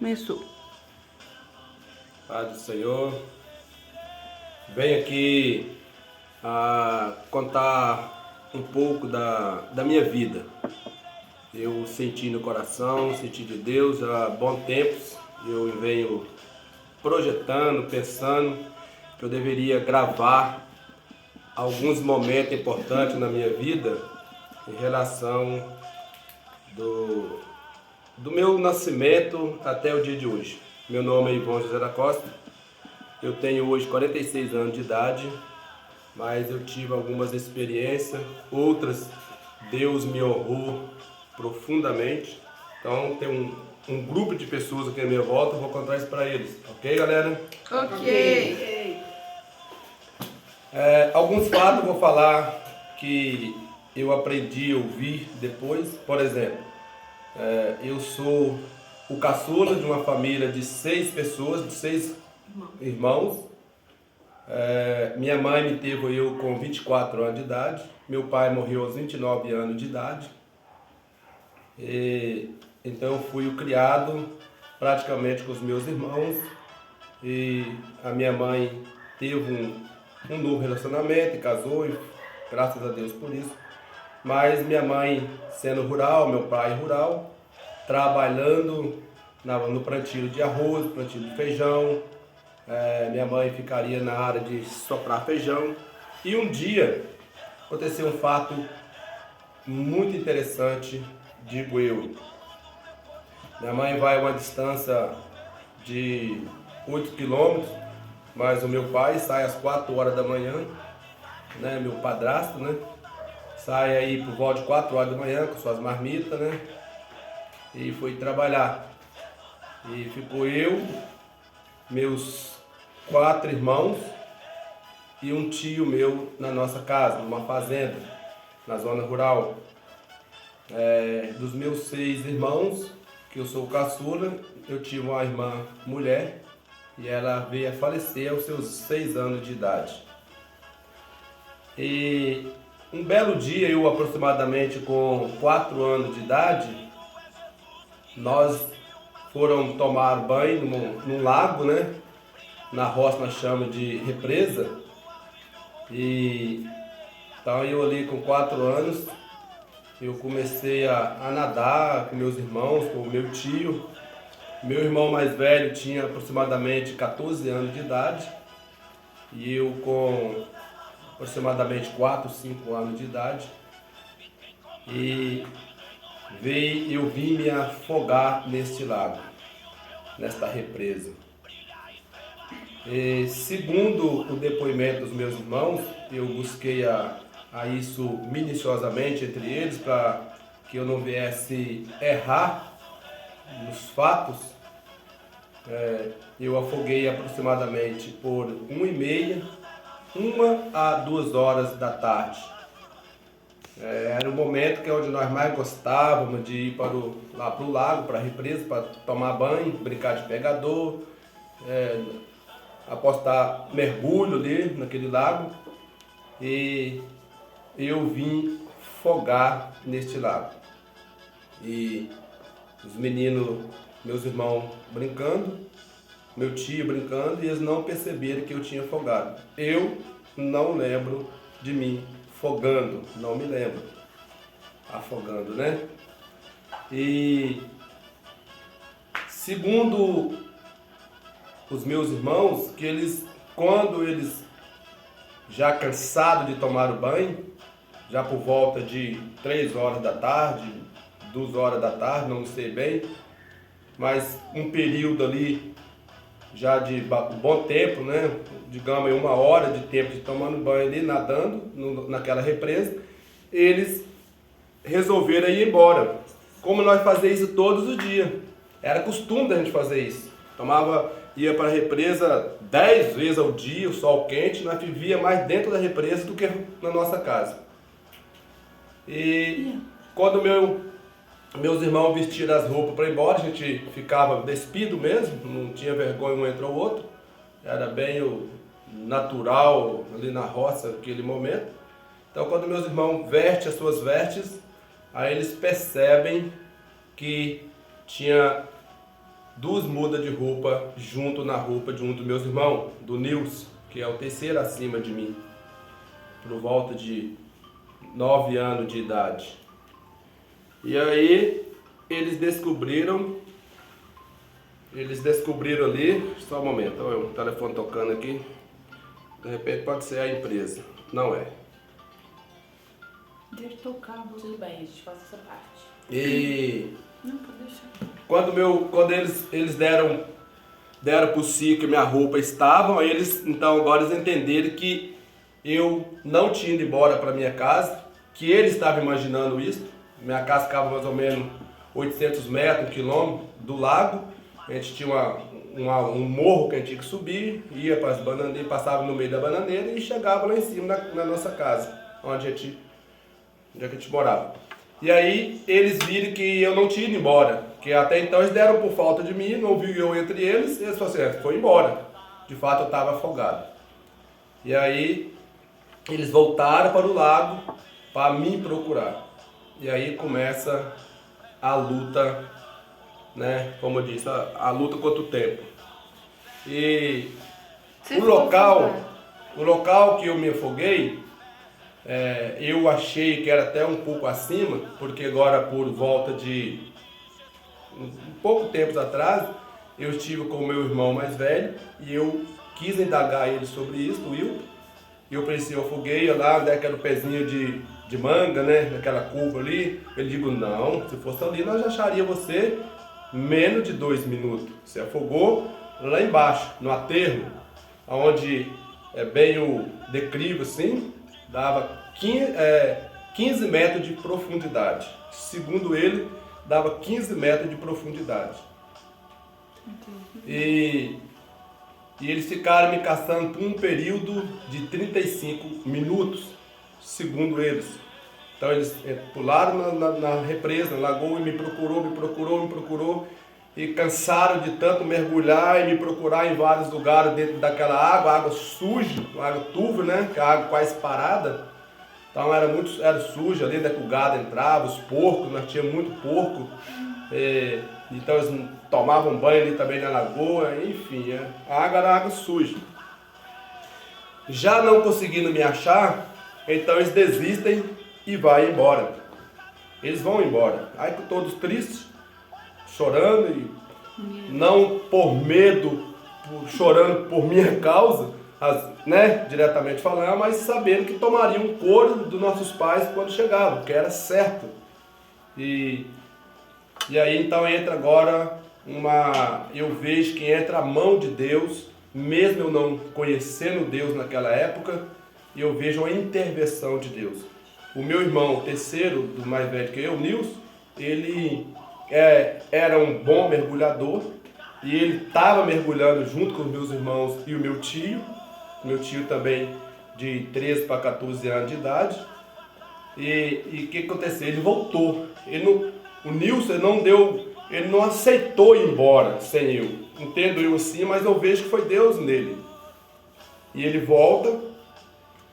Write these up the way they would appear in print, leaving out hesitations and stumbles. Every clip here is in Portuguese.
Começou. Pai do Senhor, venho aqui contar um pouco da minha vida. Eu senti no coração, senti de Deus há bons tempos. Eu venho projetando, pensando que eu deveria gravar alguns momentos importantes na minha vida em relação do meu nascimento até o dia de hoje. Meu nome é Ivon José da Costa, eu tenho hoje 46 anos de idade, mas eu tive algumas experiências, outras Deus me honrou profundamente. Então tem um grupo de pessoas aqui à minha volta, eu vou contar isso para eles, ok, galera? Ok. Alguns fatos eu vou falar que eu aprendi a ouvir depois. Por exemplo, eu sou o caçula de uma família de 6 pessoas, de 6 irmãos. Minha mãe me teve eu com 24 anos de idade. Meu pai morreu aos 29 anos de idade. Então eu fui o criado praticamente com os meus irmãos. E a minha mãe teve um novo relacionamento e casou, e graças a Deus por isso. Mas minha mãe sendo rural, meu pai rural, trabalhando no plantio de arroz, plantio de feijão. Minha mãe ficaria na área de soprar feijão. E um dia aconteceu um fato muito interessante, digo eu. Minha mãe vai a uma distância de 8 quilômetros, mas o meu pai sai às 4 horas da manhã, né? Meu padrasto, né? Sai aí por volta de 4 horas da manhã com suas marmitas, né? E foi trabalhar. E ficou eu, meus 4 irmãos e um tio meu na nossa casa, numa fazenda, na zona rural. Dos meus 6 irmãos, que eu sou o caçula, eu tive uma irmã mulher e ela veio a falecer aos seus 6 anos de idade. E um belo dia, eu aproximadamente com 4 anos de idade, nós foram tomar banho num lago, né? Na roça nós chamamos de represa. E então eu ali com 4 anos, eu comecei a nadar com meus irmãos, com o meu tio. Meu irmão mais velho tinha aproximadamente 14 anos de idade e eu com aproximadamente 4, 5 anos de idade. E eu vim me afogar neste lago, nesta represa. E, segundo o depoimento dos meus irmãos, eu busquei a isso minuciosamente entre eles para que eu não viesse errar nos fatos. Eu afoguei aproximadamente por 1h30, 1 a 2 horas da tarde. Era o momento que é onde nós mais gostávamos de ir lá para o lago, para a represa, para tomar banho, brincar de pegador, apostar mergulho ali naquele lago. E eu vim afogar neste lago. E os meninos, meus irmãos brincando, meu tio brincando, e eles não perceberam que eu tinha afogado. Eu não lembro de mim afogando, não me lembro afogando, né? E segundo os meus irmãos, que quando eles já cansados de tomar o banho, já por volta de 3 horas da tarde, 2 horas da tarde, não sei bem, mas um período ali já de bom tempo, né? Digamos 1 hora de tempo de tomando banho ali, nadando naquela represa, eles resolveram ir embora. Como nós fazíamos isso todos os dias. Era costume da gente fazer isso. Ia para a represa 10 vezes ao dia, o sol quente, nós vivíamos mais dentro da represa do que na nossa casa. E quando meus irmãos vestiram as roupas para ir embora, a gente ficava despido mesmo, não tinha vergonha um entre o outro. Era bem o natural ali na roça naquele momento. Então quando meus irmãos vestem as suas vestes, aí eles percebem que tinha duas mudas de roupa junto na roupa de um dos meus irmãos, do Nilson, que é o terceiro acima de mim, por volta de 9 anos de idade. E aí eles descobriram ali, só um momento, olha o telefone tocando aqui, de repente pode ser a empresa, não é. Deixa eu tocar, Tudo bem, a gente faz essa parte. E Não, pode deixar. quando eles deram pro si que minha roupa estavam, aí então agora eles entenderam que eu não tinha ido embora para minha casa, que ele estava imaginando isso. Minha casa ficava mais ou menos 800 metros, 1 quilômetro do lago. A gente tinha um morro que a gente tinha que subir, ia para as bananeiras, passava no meio da bananeira e chegava lá em cima na nossa casa, onde a gente morava. E aí eles viram que eu não tinha ido embora, que até então eles deram por falta de mim, não viu eu entre eles, e eles falaram assim, foi embora. De fato eu estava afogado. E aí eles voltaram para o lago para me procurar. E aí começa a luta, né? Como eu disse, a luta contra o tempo. E o local que eu me afoguei, eu achei que era até um pouco acima, porque agora por volta de um pouco tempo atrás, eu estive com o meu irmão mais velho e eu quis indagar ele sobre isso, o Will. E eu pensei, eu afoguei lá, daquele pezinho de manga, né, naquela curva ali. Ele digo, não, se fosse ali nós já acharia você menos de 2 minutos. Você afogou lá embaixo, no aterro, onde é bem o declive assim, dava 15 metros de profundidade. Segundo ele, dava 15 metros de profundidade. E eles ficaram me caçando por um período de 35 minutos, segundo eles. Então eles pularam na represa, na lagoa, e me procurou. E cansaram de tanto mergulhar e me procurar em vários lugares dentro daquela água suja, água turva, né? Que a água quase parada. Então era suja ali, né? Que o gado entrava, os porcos, nós tínhamos muito porco. Então eles tomavam banho ali também na lagoa, enfim, a água era água suja. Já não conseguindo me achar, então eles desistem e vão embora. Eles vão embora. Aí todos tristes, chorando, e não por medo, chorando por minha causa, né, diretamente falando, mas sabendo que tomariam um couro dos nossos pais quando chegavam, que era certo. E aí então entra agora eu vejo que entra a mão de Deus, mesmo eu não conhecendo Deus naquela época, eu vejo uma intervenção de Deus. O meu irmão, o terceiro, do mais velho que eu, Nilson, ele era um bom mergulhador, e ele estava mergulhando junto com os meus irmãos e o meu tio também de 13 para 14 anos de idade. E o que aconteceu? Ele voltou. O Nilson ele não aceitou ir embora sem eu. Entendo eu assim, mas eu vejo que foi Deus nele. E ele volta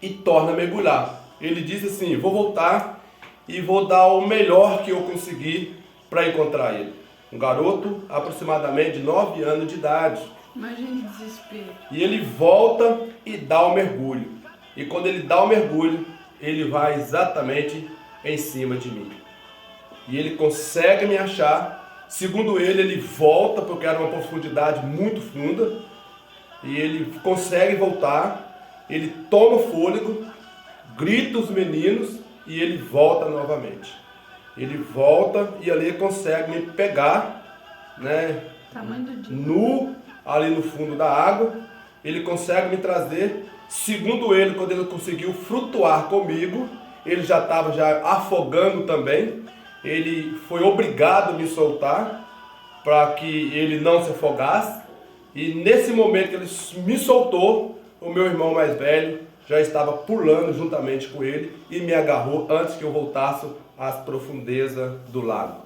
e torna a mergulhar. Ele diz assim, vou voltar e vou dar o melhor que eu conseguir para encontrar ele. Um garoto aproximadamente de 9 anos de idade. Imagina o desespero. E ele volta e dá o mergulho. E quando ele dá o mergulho, ele vai exatamente em cima de mim. E ele consegue me achar. Segundo ele volta, porque era uma profundidade muito funda. E ele consegue voltar. Ele toma fôlego, grita os meninos e ele volta novamente. Ele volta e ali ele consegue me pegar, né? Tamanho do dia. Ali no fundo da água. Ele consegue me trazer. Segundo ele, quando ele conseguiu flutuar comigo, ele já estava afogando também. Ele foi obrigado a me soltar para que ele não se afogasse. E nesse momento que ele me soltou, o meu irmão mais velho já estava pulando juntamente com ele e me agarrou antes que eu voltasse às profundezas do lago.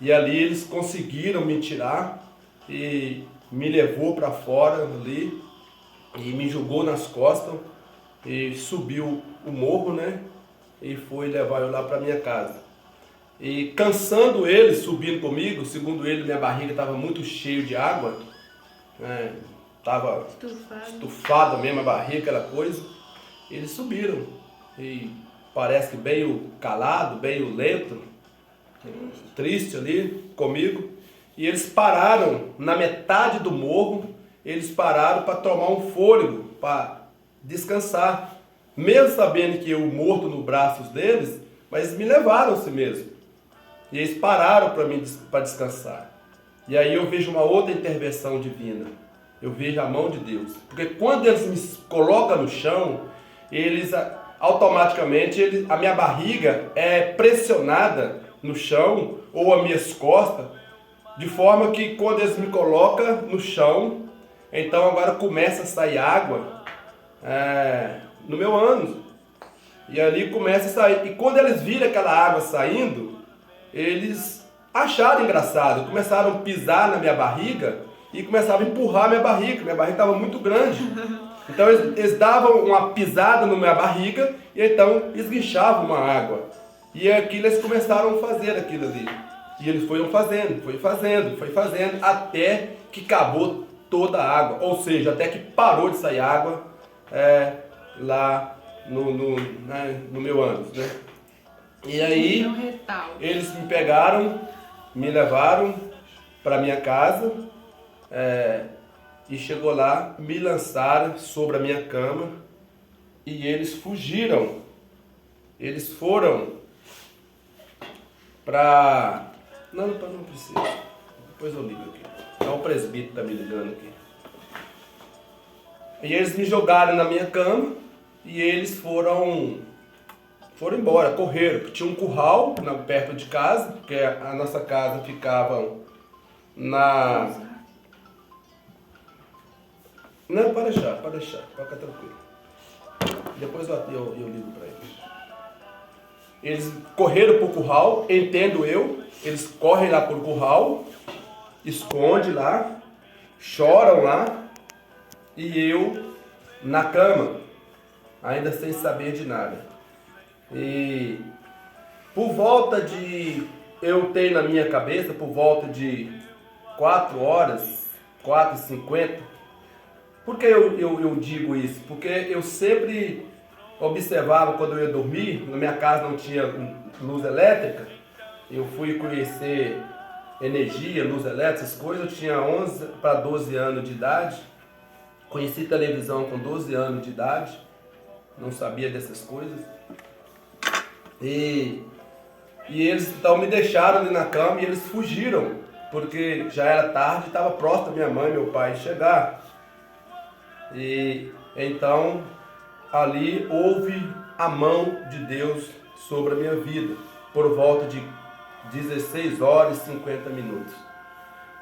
E ali eles conseguiram me tirar e me levou para fora ali e me jogou nas costas e subiu o morro, né? E foi levar eu lá para minha casa. E cansando ele, subindo comigo, segundo ele, minha barriga estava muito cheia de água, estava estufada mesmo a barriga, aquela coisa. Eles subiram e parece que meio calado, meio lento, triste ali comigo. E eles pararam na metade do morro, eles pararam para tomar um fôlego, para descansar. Mesmo sabendo que eu morto nos braços deles, mas eles me levaram a si mesmo. E eles pararam para descansar. E aí eu vejo uma outra intervenção divina. Eu vejo a mão de Deus. Porque quando eles me colocam no chão, eles automaticamente, a minha barriga é pressionada no chão, ou as minhas costas, de forma que quando eles me colocam no chão, então agora começa a sair água no meu ânus. E ali começa a sair. E quando eles viram aquela água saindo, eles acharam engraçado. Começaram a pisar na minha barriga e começavam a empurrar minha barriga. Minha barriga estava muito grande. Então eles davam uma pisada na minha barriga e então esguichavam uma água. E aquilo eles começaram a fazer aquilo ali. E eles foram fazendo, foi fazendo, até que acabou toda a água. Ou seja, até que parou de sair água lá no meu ânus, né? E aí eles me pegaram, me levaram para minha casa e chegou lá, me lançaram sobre a minha cama e eles fugiram. Eles foram para... Não precisa. Depois eu ligo aqui. É o presbítero que está me ligando aqui. E eles me jogaram na minha cama e eles foram embora, correram. Tinha um curral perto de casa, porque a nossa casa ficava na... Não, pode deixar, pode ficar tranquilo. Depois eu ligo para eles. Eles correram pro curral, entendo eu, eles correm lá pro curral, esconde lá, choram lá, e eu na cama, ainda sem saber de nada. E por volta de, eu tenho na minha cabeça, por volta de 4 horas, 4h50, por que eu digo isso? Porque eu sempre observava quando eu ia dormir, na minha casa não tinha luz elétrica, eu fui conhecer energia, luz elétrica, essas coisas, eu tinha 11 para 12 anos de idade, conheci televisão com 12 anos de idade, não sabia dessas coisas, e eles então me deixaram ali na cama e eles fugiram, porque já era tarde, estava próximo da minha mãe e meu pai chegar, e então ali houve a mão de Deus sobre a minha vida, por volta de 16 horas e 50 minutos.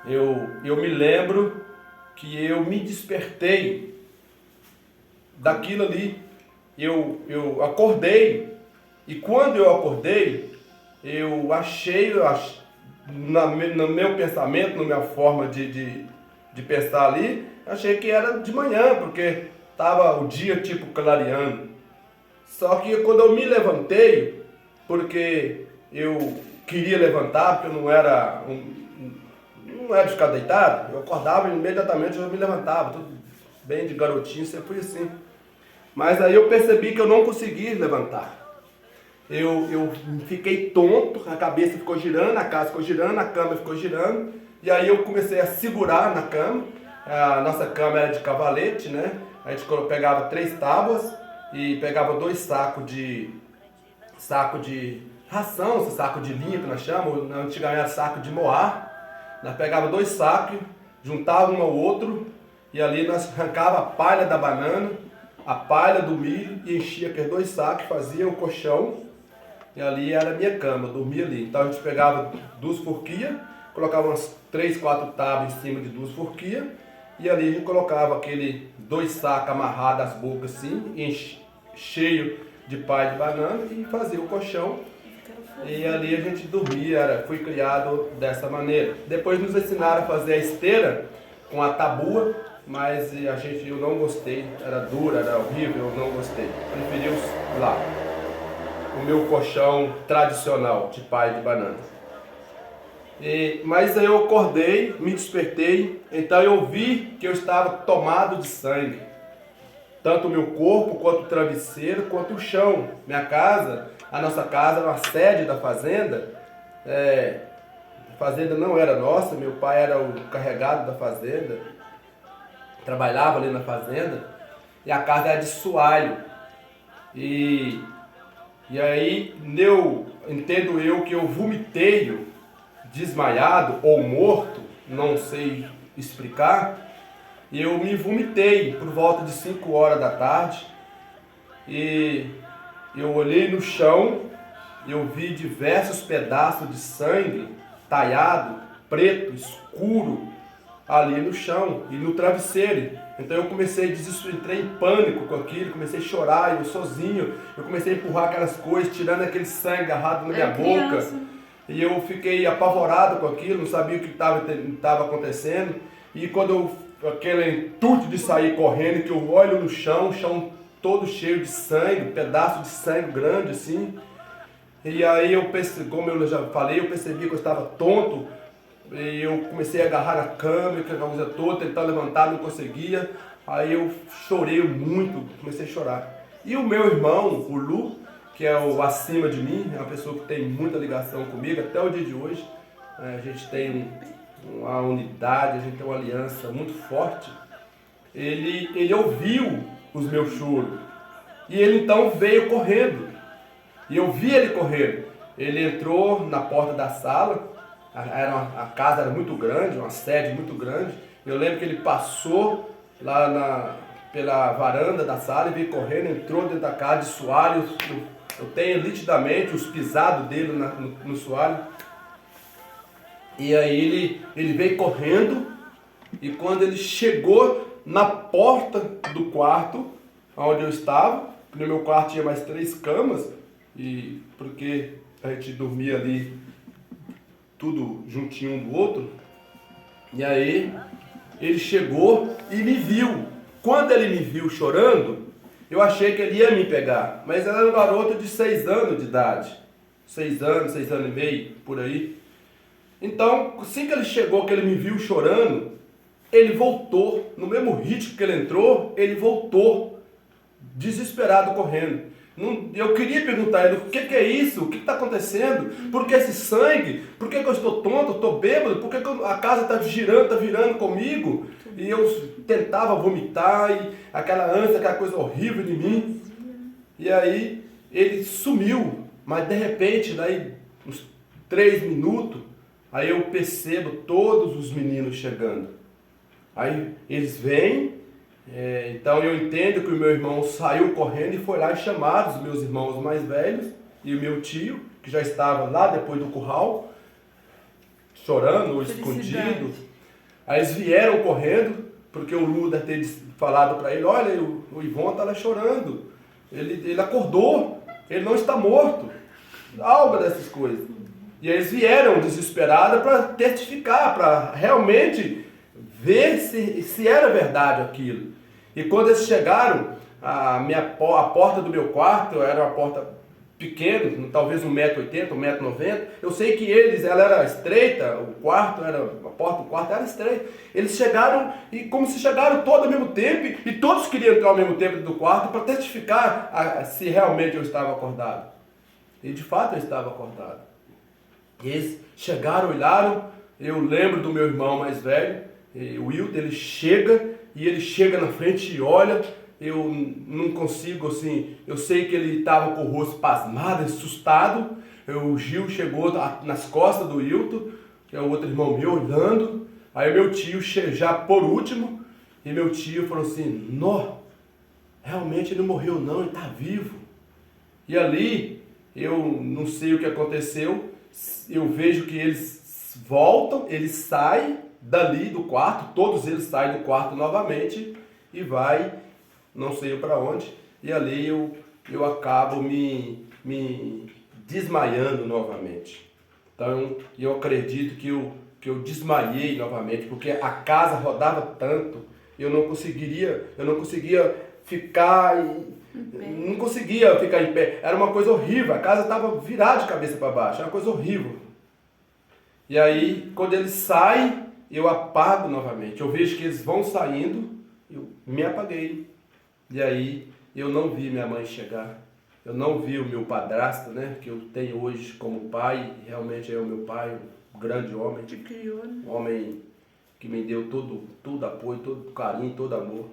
Eu me lembro que eu me despertei daquilo ali, eu acordei, e quando eu acordei, eu achei no meu pensamento, na minha forma de pensar ali, achei que era de manhã, porque estava o dia tipo clareando. Só que quando eu me levantei, porque eu queria levantar, porque eu não era de ficar deitado, eu acordava e imediatamente eu me levantava, tudo bem de garotinho, sempre fui assim. Mas aí eu percebi que eu não conseguia levantar. Eu fiquei tonto, a cabeça ficou girando, a casa ficou girando, a cama ficou girando, e aí eu comecei a segurar na cama. A nossa cama era de cavalete, né? A gente pegava 3 tábuas e pegava 2 sacos de ração, esse saco de linha que nós chamamos, antigamente era saco de moar. Nós pegava 2 sacos, juntava um ao outro e ali nós arrancava a palha da banana, a palha do milho e enchia aqueles 2 sacos, fazia o colchão e ali era a minha cama, eu dormia ali. Então a gente pegava 2 forquias, colocava umas 3, 4 tábuas em cima de 2 forquias e ali a gente colocava aquele 2 sacos amarrados às bocas assim, cheio de palha de banana e fazia o colchão. E ali a gente dormia, fui criado dessa maneira. Depois nos ensinaram a fazer a esteira com a tabua, mas eu não gostei, era dura, era horrível, eu não gostei. Preferi lá. o meu colchão tradicional de palha de banana. Mas aí eu acordei, me despertei, então eu vi que eu estava tomado de sangue. Tanto o meu corpo, quanto o travesseiro, quanto o chão. Minha casa, a nossa casa era uma sede da fazenda. A fazenda não era nossa, meu pai era o carregado da fazenda. Trabalhava ali na fazenda. E a casa era de soalho. E aí, entendo eu que eu vomitei, desmaiado ou morto, não sei explicar. E eu me vomitei por volta de 5 horas da tarde. E eu olhei no chão, eu vi diversos pedaços de sangue talhado, preto, escuro, ali no chão e no travesseiro. Então eu comecei a desesperar, entrei em pânico com aquilo, comecei a chorar, eu sozinho, eu comecei a empurrar aquelas coisas, tirando aquele sangue agarrado na minha boca. E eu fiquei apavorado com aquilo, não sabia o que estava acontecendo. E quando aquele intuito de sair correndo, que eu olho no chão, o chão todo cheio de sangue, pedaço de sangue grande assim. E aí eu percebi, como eu já falei, eu percebi que eu estava tonto. E eu comecei a agarrar na cama, aquela coisa toda, tentar levantar, não conseguia. Aí eu chorei muito, comecei a chorar. E o meu irmão, o Lu, que é o acima de mim, é uma pessoa que tem muita ligação comigo até o dia de hoje. A gente tem uma unidade, a gente tem uma aliança muito forte. Ele ouviu os meus choros. E ele então veio correndo. E eu vi ele correndo. Ele entrou na porta da sala. A casa era muito grande, uma sede muito grande. Eu lembro que ele passou lá pela varanda da sala e veio correndo, entrou dentro da casa de soalho. Eu tenho nitidamente os pisados dele no soalho. E aí ele veio correndo, e quando ele chegou na porta do quarto onde eu estava, no meu quarto tinha mais 3 camas, e porque a gente dormia ali tudo juntinho um do outro. E aí ele chegou e me viu. Quando ele me viu chorando, eu achei que ele ia me pegar, mas era um garoto de 6 anos de idade, 6 anos e meio, por aí. Então, assim que ele chegou, que ele me viu chorando, ele voltou, no mesmo ritmo que ele entrou, ele voltou, desesperado, correndo. Eu queria perguntar a ele, o que é isso? O que está acontecendo? Por que esse sangue? Por que eu estou tonto, estou bêbado? Por que a casa está virando comigo? E eu tentava vomitar, e aquela ânsia, aquela coisa horrível de mim. E aí ele sumiu, mas de repente, daí uns 3 minutos, aí eu percebo todos os meninos chegando. Aí eles vêm. Então eu entendo que o meu irmão saiu correndo e foi lá e chamaram os meus irmãos mais velhos e o meu tio, que já estava lá depois do curral, chorando ou escondido. Aí eles vieram correndo, porque o Lu deve ter falado para ele, olha, o Ivon está lá chorando, ele acordou, ele não está morto, algo dessas coisas. E eles vieram desesperados para testificar, para realmente ver se era verdade aquilo. E quando eles chegaram, a porta do meu quarto era uma porta pequena, talvez 1,80 m, 1,90 m. Eu sei que ela era estreita, o quarto era estreita. Eles chegaram, e como se chegaram todos ao mesmo tempo, e todos queriam entrar ao mesmo tempo do quarto para testificar se realmente eu estava acordado. E de fato eu estava acordado. E eles chegaram, olharam. Eu lembro do meu irmão mais velho, o Wilton, ele chega na frente e olha. Eu não consigo, assim, eu sei que ele estava com o rosto pasmado, assustado. O Gil chegou nas costas do Wilton, que é o outro irmão meu, olhando. Aí o meu tio, já por último, e meu tio falou assim, nó, realmente ele não morreu não, ele está vivo. E ali, eu não sei o que aconteceu, eu vejo que eles voltam, eles saem dali do quarto, todos eles saem do quarto novamente e vai, não sei para onde, e ali eu acabo me desmaiando novamente. Então eu acredito que eu desmaiei novamente, porque a casa rodava tanto, eu não conseguia ficar Não conseguia ficar em pé. Era uma coisa horrível. A casa estava virada de cabeça para baixo. Era uma coisa horrível. E aí, quando eles saem, eu apago novamente. Eu vejo que eles vão saindo, eu me apaguei. E aí, eu não vi minha mãe chegar. Eu não vi o meu padrasto, né? Que eu tenho hoje como pai. Realmente é o meu pai, um grande homem. Te criou, né? Um homem que me deu todo apoio, todo carinho, todo amor.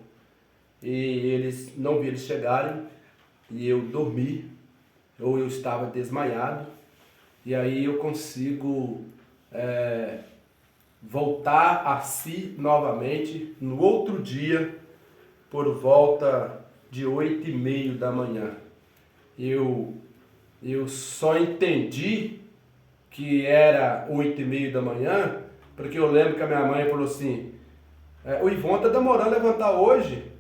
E eles não vi eles chegarem. E eu dormi. Ou eu estava desmaiado. E aí eu consigo voltar a si novamente no outro dia, por volta de 8h30 da manhã. Eu só entendi que era 8h30 da manhã, porque eu lembro que a minha mãe falou assim, o Ivon está demorando a levantar hoje,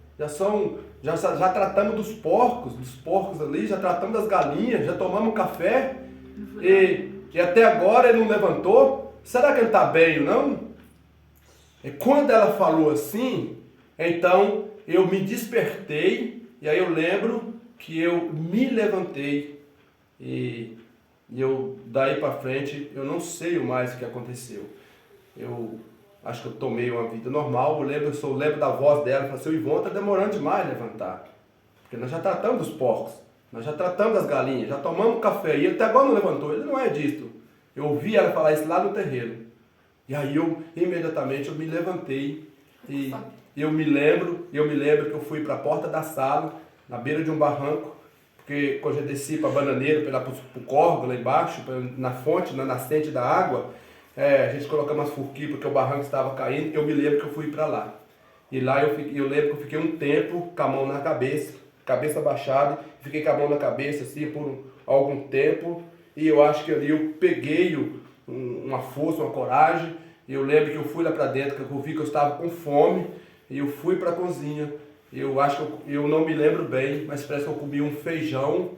já tratamos dos porcos ali, já tratamos das galinhas, já tomamos café, e até agora ele não levantou, será que ele está bem ou não? E quando ela falou assim, então eu me despertei, e aí eu lembro que eu me levantei, e eu daí para frente, eu não sei mais o que aconteceu. Eu acho que eu tomei uma vida normal, eu lembro da voz dela, falei assim, o Ivon está demorando demais a levantar, porque nós já tratamos dos porcos, nós já tratamos das galinhas, já tomamos café, e ele até agora não levantou, ele não é disso. Eu ouvi ela falar isso lá no terreiro. E aí imediatamente eu me levantei, e eu me lembro que eu fui para a porta da sala, na beira de um barranco, porque quando eu desci para a bananeira, para o córrego lá embaixo, na fonte, na nascente da água, a gente colocava umas furquinhas porque o barranco estava caindo, eu me lembro que eu fui para lá. E lá eu lembro que eu fiquei um tempo com a mão na cabeça baixada, fiquei com a mão na cabeça assim por algum tempo, e eu acho que ali eu peguei uma força, uma coragem, e eu lembro que eu fui lá para dentro, que eu vi que eu estava com fome, e eu fui para a cozinha. Eu acho que eu não me lembro bem, mas parece que eu comi um feijão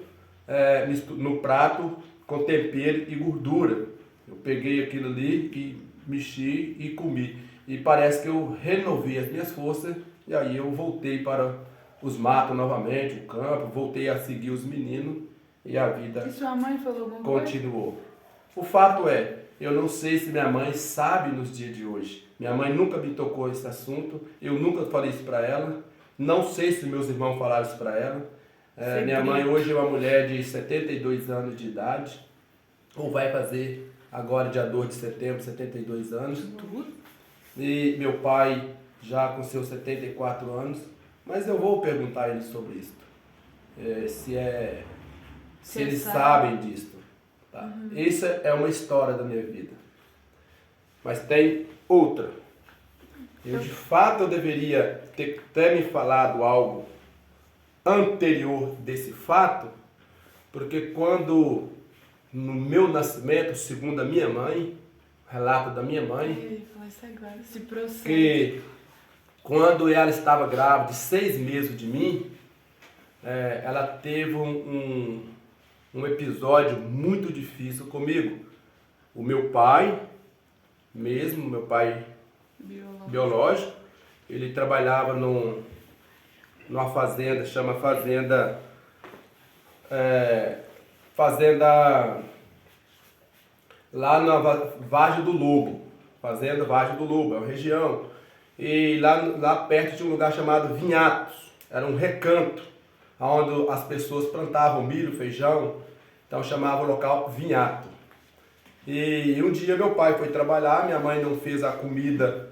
no prato com tempero e gordura. Eu peguei aquilo ali e mexi e comi. E parece que eu renovei as minhas forças e aí eu voltei para os matos novamente, o campo, voltei a seguir os meninos e a vida E sua mãe falou alguma coisa? continuou. O fato é, eu não sei se minha mãe sabe nos dias de hoje. Minha mãe nunca me tocou esse assunto, eu nunca falei isso para ela. Não sei se meus irmãos falaram isso para ela. Minha mãe hoje é uma mulher de 72 anos de idade, ou vai fazer agora dia 2 de setembro, 72 anos. E meu pai já com seus 74 anos, mas eu vou perguntar a ele sobre isso. Se eles sabem disso. Tá? Essa é uma história da minha vida. Mas tem outra. De fato eu deveria ter me falado algo anterior desse fato, porque quando no meu nascimento, segundo a minha mãe, relato da minha mãe, Esse processo. que quando ela estava grávida de 6 meses de mim, ela teve um episódio muito difícil comigo. O meu pai, meu pai biológico, ele trabalhava numa fazenda, chama fazenda lá na Vargem do Lobo, fazenda Vargem do Lobo, é uma região, e lá perto tinha um lugar chamado Vinhatos, era um recanto, onde as pessoas plantavam milho, feijão, então chamava o local Vinhato. E um dia meu pai foi trabalhar, minha mãe não fez a comida,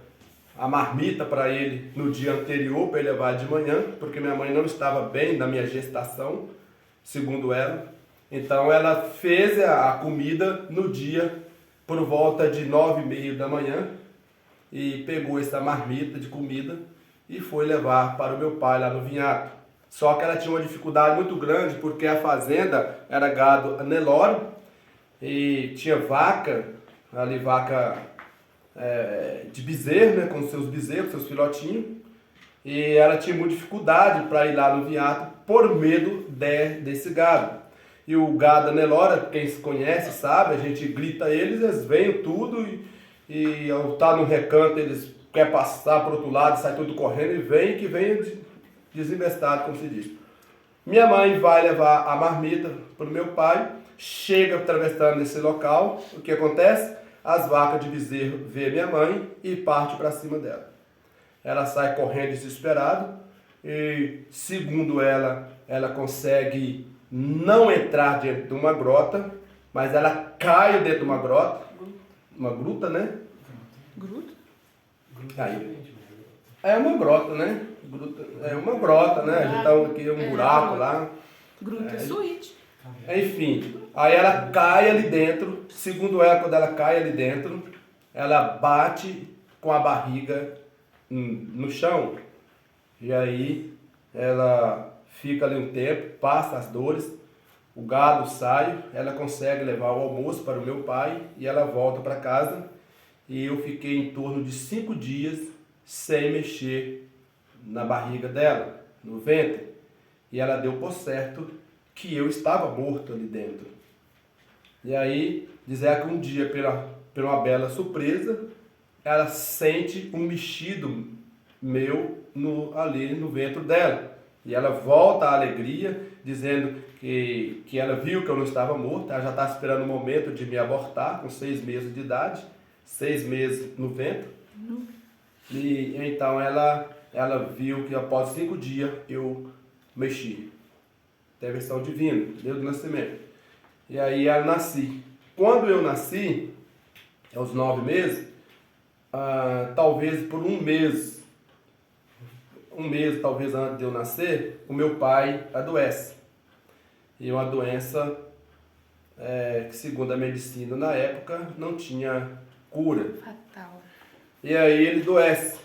a marmita para ele no dia anterior, para ele levar de manhã, porque minha mãe não estava bem da minha gestação, segundo ela. Então ela fez a comida no dia por volta de 9h30 da manhã e pegou essa marmita de comida e foi levar para o meu pai lá no Vinhato. Só que ela tinha uma dificuldade muito grande porque a fazenda era gado Nelore e tinha vaca de bezerro, né, com seus bezerros, seus filhotinhos, e ela tinha muita dificuldade para ir lá no Vinhato por medo desse gado. E o gado Nelore, quem se conhece sabe, a gente grita eles vêm tudo e ao estar no recanto eles querem passar para o outro lado, sai tudo correndo e vem desinvestado, como se diz. Minha mãe vai levar a marmita para o meu pai, chega atravessando esse local, o que acontece? As vacas de bezerro vê minha mãe e parte para cima dela. Ela sai correndo desesperada e, segundo ela consegue não entrar dentro de uma grota, mas ela cai dentro de uma gruta, né? Gruta? Aí, é uma grota, né? É uma grota, né? A gente tá aqui um buraco lá. Gruta é suíte. Enfim, aí ela cai ali dentro. Segundo ela, quando ela cai ali dentro, ela bate com a barriga no chão. E aí ela fica ali um tempo, passa as dores, o gado sai, ela consegue levar o almoço para o meu pai e ela volta para casa. E eu fiquei em torno de 5 dias sem mexer na barriga dela, no ventre. E ela deu por certo que eu estava morto ali dentro. E aí, diz ela que um dia, pela uma bela surpresa, ela sente um mexido meu ali no ventre dela. E ela volta à alegria, dizendo que ela viu que eu não estava morto. Ela já está esperando o momento de me abortar, com 6 meses de idade, 6 meses no ventre. E então ela viu que após 5 dias eu mexi. Intervenção divina, Deus do nascimento. E aí eu nasci. Quando eu nasci, aos 9 meses, talvez por um mês talvez antes de eu nascer, o meu pai adoece. E uma doença que, segundo a medicina na época, não tinha cura. Fatal. E aí ele adoece.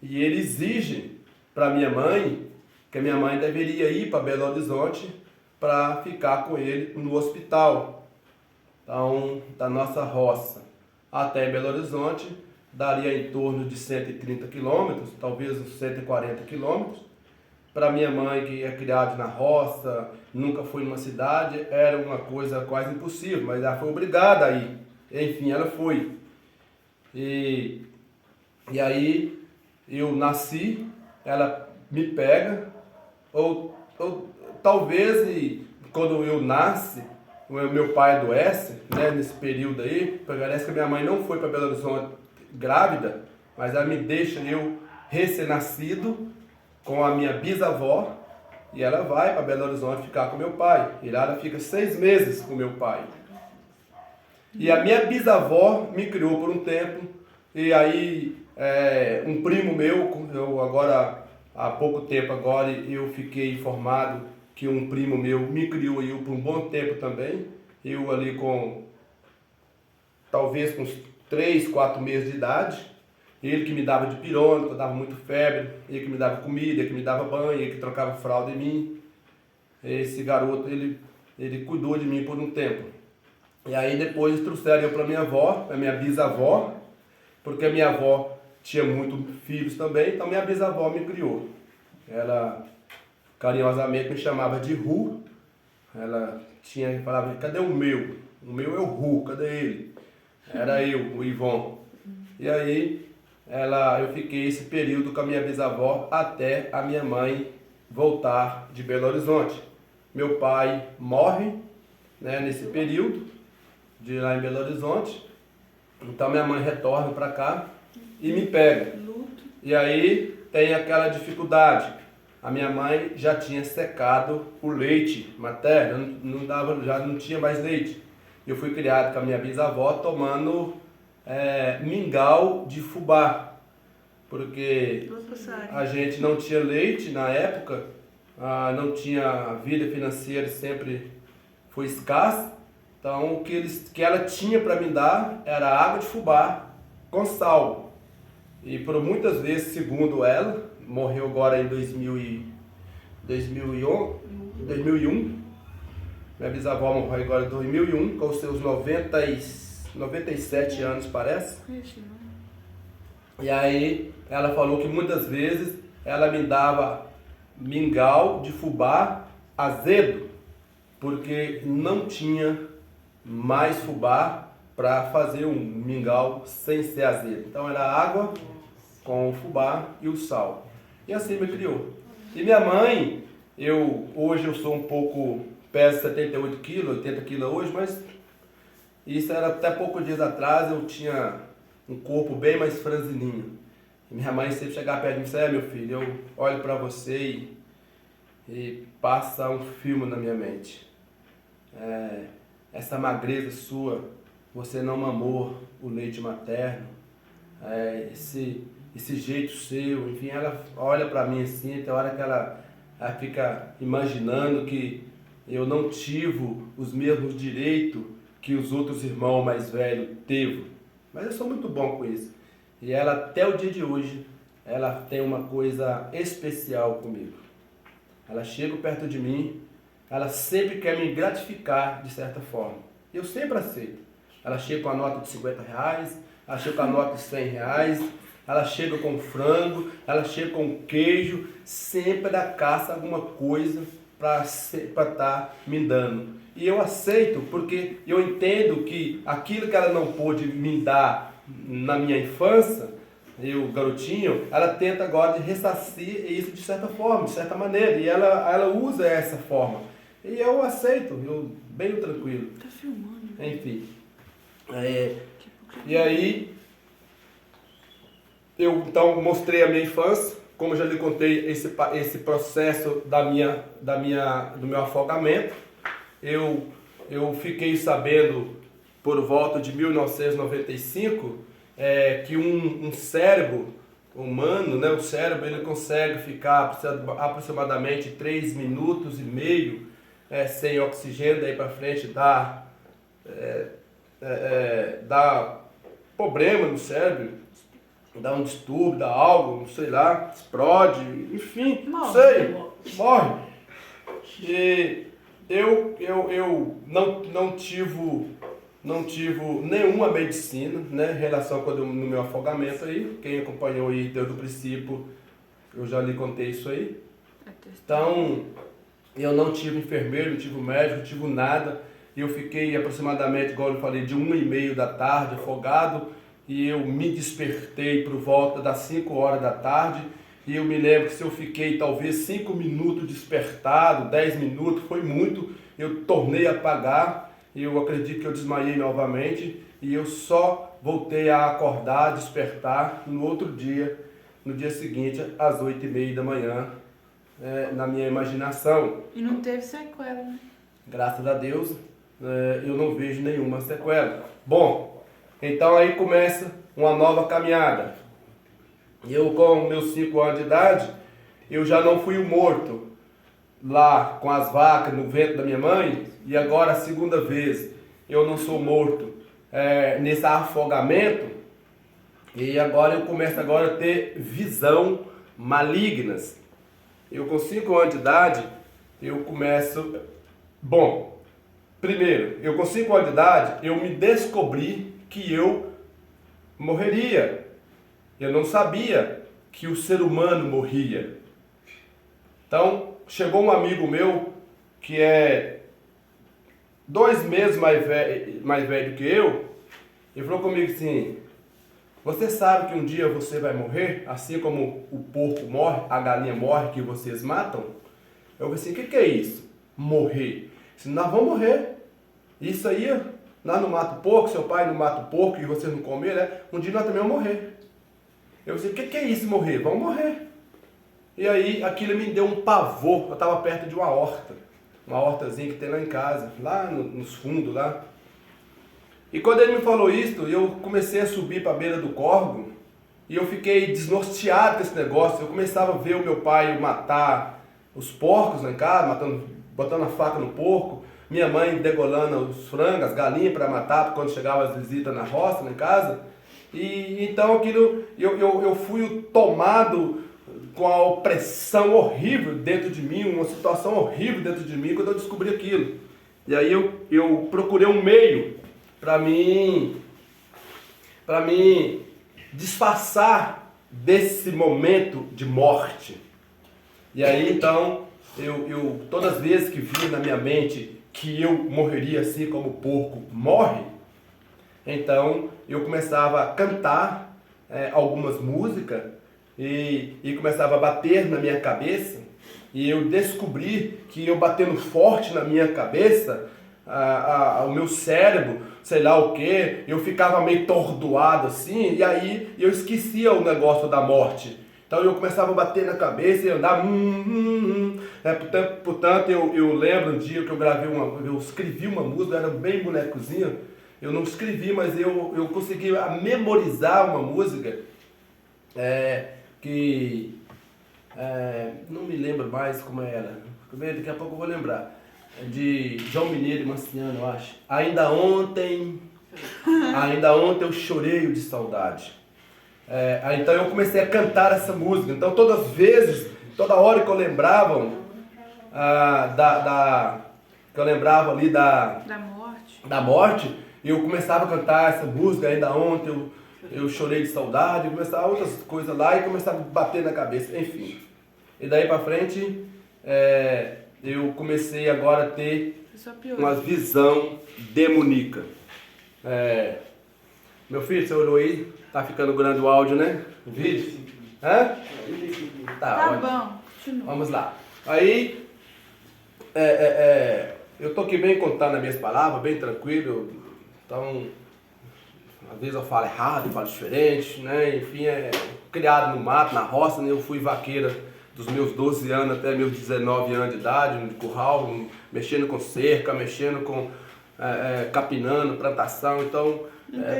E ele exige para minha mãe que a minha mãe deveria ir para Belo Horizonte para ficar com ele no hospital. Então, da nossa roça até Belo Horizonte, daria em torno de 130 quilômetros, talvez uns 140 quilômetros. Para minha mãe, que é criada na roça, nunca foi numa cidade, era uma coisa quase impossível, mas ela foi obrigada a ir. Enfim, ela foi. E aí eu nasci, ela me pega, ou talvez quando eu nasci, o meu pai adoece, né, nesse período aí, parece que a minha mãe não foi para Belo Horizonte grávida, mas ela me deixa eu recém-nascido com a minha bisavó, e ela vai para Belo Horizonte ficar com meu pai. E lá ela fica 6 meses com meu pai. E a minha bisavó me criou por um tempo, e aí um primo meu, eu agora, há pouco tempo agora, eu fiquei informado que um primo meu me criou eu por um bom tempo também. Eu ali talvez com uns 3, 4 meses de idade. Ele que me dava de pirona, que eu dava muito febre, ele que me dava comida, ele que me dava banho, ele que trocava fralda em mim. Esse garoto, ele cuidou de mim por um tempo. E aí depois trouxeram eu para minha avó, para minha bisavó, porque a minha avó tinha muitos filhos também, então minha bisavó me criou. Ela carinhosamente me chamava de Ru. Ela falava, cadê o meu? O meu é o Ru, cadê ele? Era eu, o Ivon. E aí eu fiquei esse período com a minha bisavó até a minha mãe voltar de Belo Horizonte. Meu pai morre, né, nesse período de lá em Belo Horizonte. Então minha mãe retorna para cá e me pega. E aí tem aquela dificuldade. A minha mãe já tinha secado o leite materno, já não tinha mais leite. Eu fui criado com a minha bisavó tomando mingau de fubá, porque a gente não tinha leite na época, não tinha vida financeira, sempre foi escassa. Então o que ela tinha para me dar era água de fubá com sal. E por muitas vezes, segundo ela, morreu agora em 2001. Minha bisavó morreu agora em 2001, com os seus 97 anos, parece. E aí ela falou que muitas vezes ela me dava mingau de fubá azedo, porque não tinha mais fubá para fazer um mingau sem ser azedo. Então era água com o fubá e o sal. E assim me criou. E minha mãe, Hoje eu sou um pouco, peso 78 quilos, 80 quilos hoje, mas isso era até poucos dias atrás, eu tinha um corpo bem mais franzininho. E minha mãe sempre chegava perto de mim, meu filho, eu olho para você e passa um filme na minha mente. Essa magreza sua, você não mamou o leite materno, esse jeito seu, enfim, ela olha para mim assim, tem hora que ela fica imaginando que eu não tive os mesmos direitos que os outros irmãos mais velhos teve. Mas eu sou muito bom com isso. E ela, até o dia de hoje, ela tem uma coisa especial comigo. Ela chega perto de mim, ela sempre quer me gratificar de certa forma. Eu sempre aceito. Ela chega com a nota de R$50, ela chega com a nota de R$100, ela chega com frango, ela chega com queijo, sempre ela caça alguma coisa para estar me dando. E eu aceito, porque eu entendo que aquilo que ela não pôde me dar na minha infância, eu garotinho, ela tenta agora de ressarcir isso de certa forma, de certa maneira, e ela usa essa forma. E eu aceito, eu bem tranquilo. Tá filmando. Enfim. E aí, eu então mostrei a minha infância, como eu já lhe contei esse processo do meu afogamento. Eu fiquei sabendo por volta de 1995 que um cérebro humano, né, o cérebro ele consegue ficar aproximadamente 3 minutos e meio sem oxigênio, daí para frente dá problema no cérebro, dá um distúrbio, dá algo, sei lá, explode, enfim, não sei, morre. E eu não tive nenhuma medicina, né, em relação no meu afogamento aí. Quem acompanhou aí desde o princípio, eu já lhe contei isso aí. Então, eu não tive enfermeiro, não tive médico, não tive nada. Eu fiquei aproximadamente, igual eu falei, de 1h30 da tarde afogado, e eu me despertei por volta das 5 horas da tarde. E eu me lembro que se eu fiquei talvez 5 minutos despertado, 10 minutos, foi muito, eu tornei a apagar, e eu acredito que eu desmaiei novamente, e eu só voltei a acordar, despertar no outro dia, no dia seguinte, às 8h30 da manhã, na minha imaginação. E não teve sequela, né? Graças a Deus, eu não vejo nenhuma sequela. Bom, então aí começa uma nova caminhada. Eu, com meus 5 anos de idade, eu já não fui o morto lá com as vacas no ventre da minha mãe, e agora a segunda vez eu não sou morto nesse afogamento, e agora eu começo agora a ter visão malignas. Eu com 5 anos de idade, eu começo... Bom, primeiro, eu com 5 anos de idade, eu me descobri que eu morreria. Eu não sabia que o ser humano morria. Então, chegou um amigo meu, que é 2 meses mais velho que eu, e falou comigo assim: você sabe que um dia você vai morrer, assim como o porco morre, a galinha morre, que vocês matam? Eu falei assim: o que é isso? Morrer? Se nós vamos morrer. Isso aí, nós não matamos porco, seu pai não mata o porco e vocês não comer, né? Um dia nós também vamos morrer. Eu disse: o que é isso, morrer? Vamos morrer. E aí aquilo me deu um pavor. Eu estava perto de uma hortazinha que tem lá em casa, lá nos fundos lá. E quando ele me falou isso, eu comecei a subir para a beira do córrego e eu fiquei desnorteado com esse negócio. Eu começava a ver o meu pai matar os porcos lá em casa, botando a faca no porco, minha mãe degolando os frangos, as galinhas para matar quando chegavam as visitas na roça lá em casa. E então aquilo, eu fui tomado com a opressão horrível dentro de mim, uma situação horrível dentro de mim quando eu descobri aquilo. E aí eu procurei um meio para mim disfarçar desse momento de morte. E aí então, eu todas as vezes que vinha na minha mente que eu morreria assim como o porco morre, então eu começava a cantar algumas músicas e começava a bater na minha cabeça e eu descobri que eu batendo forte na minha cabeça, o meu cérebro, sei lá o que, eu ficava meio tordoado assim, e aí eu esquecia o negócio da morte. Então eu começava a bater na cabeça e andar. Portanto, eu lembro um dia que eu escrevi uma música, eu era bem bonecozinho. Eu não escrevi, mas eu consegui memorizar uma música não me lembro mais como era. Daqui a pouco eu vou lembrar. É de João Mineiro e Marciano, eu acho. Ainda ontem eu chorei de saudade. Então eu comecei a cantar essa música. Então toda hora que eu lembrava que eu lembrava ali da morte, eu começava a cantar essa música. Ainda ontem eu chorei de saudade, começava outras coisas lá e começava a bater na cabeça, enfim. E daí pra frente eu comecei agora a ter uma visão demoníaca. Meu filho, você olhou aí? Tá ficando grande o áudio, né? O vídeo? Hã? Tá ótimo. bom, continua. Vamos lá. Aí, eu tô aqui bem contando as minhas palavras, bem tranquilo. Então, às vezes eu falo errado, falo diferente, né? Enfim, criado no mato, na roça, né? Eu fui vaqueira dos meus 12 anos até meus 19 anos de idade, no curral, mexendo com cerca, mexendo com capinando, plantação. Então,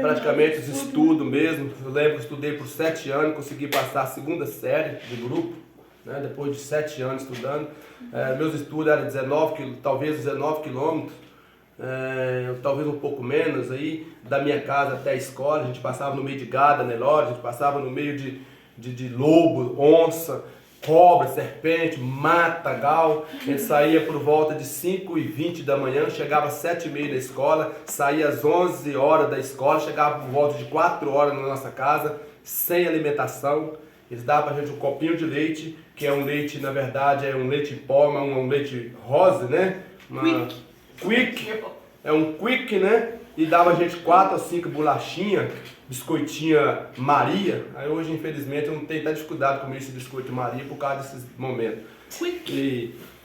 praticamente os estudos mesmo. Eu lembro que estudei por 7 anos, consegui passar a segunda série de grupo, né? Depois de 7 anos estudando. Meus estudos eram talvez 19 quilômetros, talvez um pouco menos aí, da minha casa até a escola. A gente passava no meio de gado, Nelore, a gente passava no meio de lobo, onça, cobra, serpente, matagal. A gente saía por volta de 5h20 da manhã, chegava às 7h30 da escola, saía às 11 horas da escola, chegava por volta de 4 horas na nossa casa, sem alimentação. Eles davam pra gente um copinho de leite, que é um leite, na verdade, é um leite em pó, mas um leite rosa, né? Quick. É um quick, né? E dava a gente 4 ou 5 bolachinhas, biscoitinha Maria. Aí hoje, infelizmente, eu não tenho até dificuldade com esse biscoito Maria por causa desses momentos.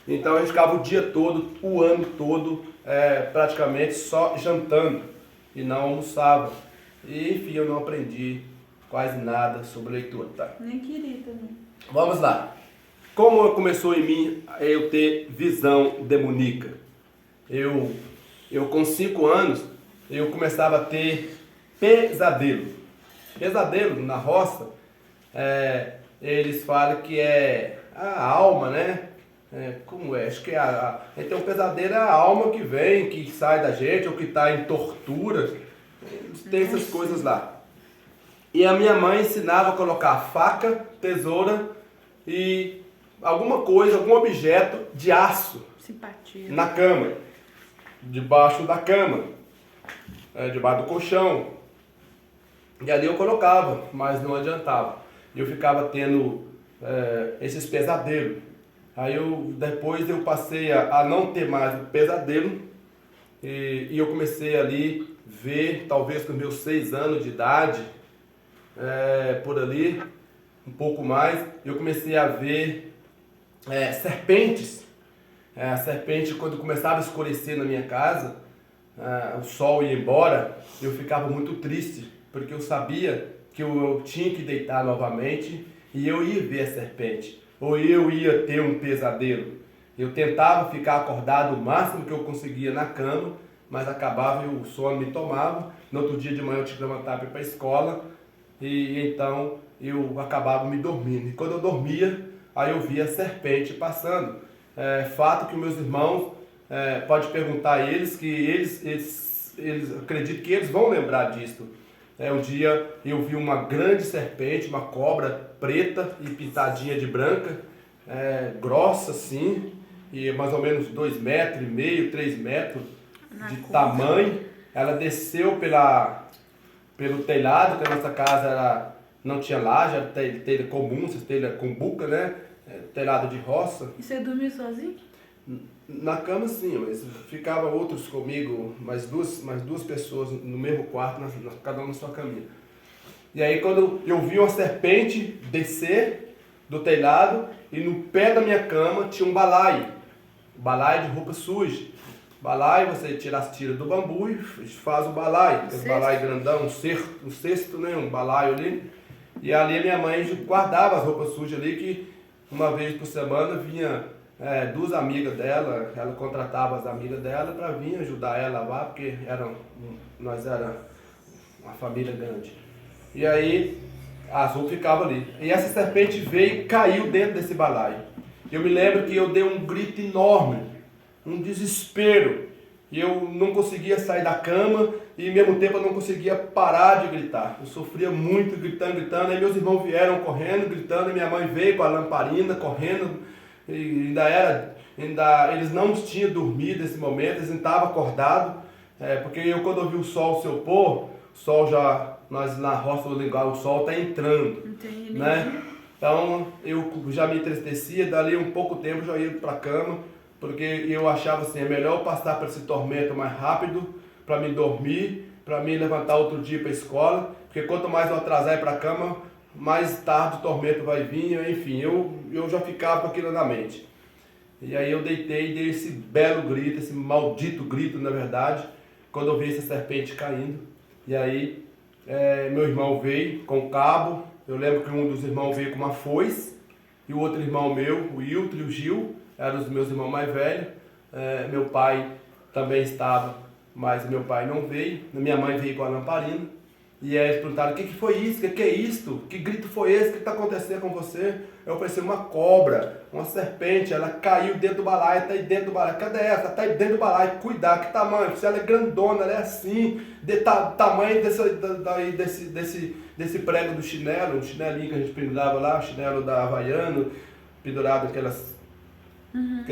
Então a gente ficava o dia todo, o ano todo, praticamente só jantando e não almoçava. E enfim, eu não aprendi quase nada sobre leitura, tá? Nem queria também. Vamos lá. Como começou em mim eu ter visão demoníaca? Eu com 5 anos, eu começava a ter pesadelo. Pesadelo na roça, eles falam que é a alma, né? Como é? Acho que então o pesadelo é a alma que vem, que sai da gente, ou que está em tortura. Tem essas coisas lá. E a minha mãe ensinava a colocar faca, tesoura e alguma coisa, algum objeto de aço Simpatia. na cama, debaixo da cama, debaixo do colchão. E ali eu colocava, mas não adiantava. Eu ficava tendo esses pesadelos. Aí depois eu passei a não ter mais o pesadelo e eu comecei ali ver, talvez com meus 6 anos de idade, por ali, um pouco mais, eu comecei a ver serpentes. A serpente, quando começava a escurecer na minha casa, o sol ia embora, eu ficava muito triste, porque eu sabia que eu tinha que deitar novamente e eu ia ver a serpente, ou eu ia ter um pesadelo. Eu tentava ficar acordado o máximo que eu conseguia na cama, mas acabava e o sono me tomava. No outro dia de manhã eu tinha que levantar para ir para a escola, e então eu acabava me dormindo. E quando eu dormia, aí eu via a serpente passando. Fato que meus irmãos, pode perguntar a eles, que eles acredito que eles vão lembrar disso. Um dia eu vi uma grande serpente, uma cobra preta e pintadinha de branca, grossa assim, e mais ou menos 2,5 metros, 3 metros de tamanho. Ela desceu pelo telhado, que a nossa casa não tinha laje, era telha comum, telha com buca, né? Telhado de roça. E você dormiu sozinho? Na cama sim, mas ficava outros comigo, mais duas pessoas no mesmo quarto, cada um na sua caminha. E aí quando eu vi uma serpente descer, do telhado e no pé da minha cama tinha um balaio de roupa suja. Balaio, você tira as tiras do bambu e faz o balaio. Esse balaio grandão, um cesto, né? Um balaio ali. E ali a minha mãe guardava as roupas sujas ali, que uma vez por semana vinha duas amigas dela, ela contratava as amigas dela para vir ajudar ela a lavar, porque nós era uma família grande. E aí as roupas ficavam ali. E essa serpente veio e caiu dentro desse balaio. Eu me lembro que eu dei um grito enorme, um desespero, e eu não conseguia sair da cama e ao mesmo tempo eu não conseguia parar de gritar. Eu sofria muito gritando, aí meus irmãos vieram correndo, gritando, e minha mãe veio com a lamparina correndo, e eles não tinham dormido nesse momento, eles não estavam acordados, porque quando eu vi o sol se opor, nós na roça do Lingual, o sol está entrando, Entendi. né? Então eu já me entristecia, dali um pouco tempo eu já ia para a cama, porque eu achava assim, é melhor eu passar por esse tormento mais rápido, para me dormir, para me levantar outro dia para a escola, porque quanto mais eu atrasar ir para a cama, mais tarde o tormento vai vir, enfim, eu já ficava com aquilo na mente. E aí eu deitei e dei esse belo grito, esse maldito grito, na verdade, quando eu vi essa serpente caindo. E aí meu irmão veio com o cabo, eu lembro que um dos irmãos veio com uma foice, e o outro irmão meu, o Hilton e o Gil, eram os meus irmãos mais velhos. Meu pai também estava, mas meu pai não veio. Minha mãe veio com a lamparina. E aí eles perguntaram, o que foi isso? O que é isto? Que grito foi esse? O que está acontecendo com você? Eu pensei, uma cobra, uma serpente, ela caiu dentro do balaio, está aí dentro do balaio. Cadê essa? Está aí dentro do balaio, cuidado, que tamanho? Se ela é grandona, ela é assim, tamanho desse prego do chinelo, um chinelinho que a gente pendurava lá, o chinelo da Havaiano, pendurado aqueles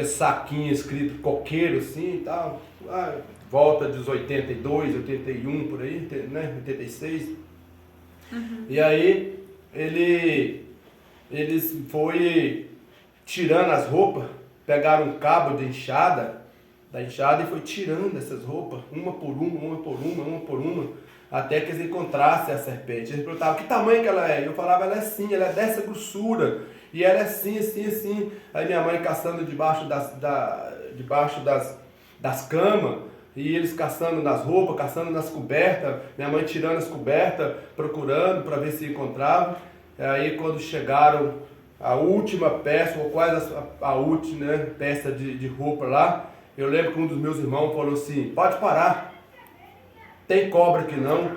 saquinhos escrito coqueiro assim e tal. Volta dos 82, 81 por aí, né? 86. E aí eles foi tirando as roupas, pegaram um cabo de enxada, da enxada, e foi tirando essas roupas, uma por uma, até que eles encontrassem a serpente. Eles perguntavam, que tamanho que ela é? Eu falava, ela é assim, ela é dessa grossura, e ela é assim, assim, assim. Aí minha mãe caçando debaixo das camas, e eles caçando nas roupas, caçando nas cobertas, minha mãe tirando as cobertas, procurando para ver se encontrava. Aí quando chegaram a última peça, ou quase a última, né, peça de roupa lá, eu lembro que um dos meus irmãos falou assim, pode parar, tem cobra aqui não.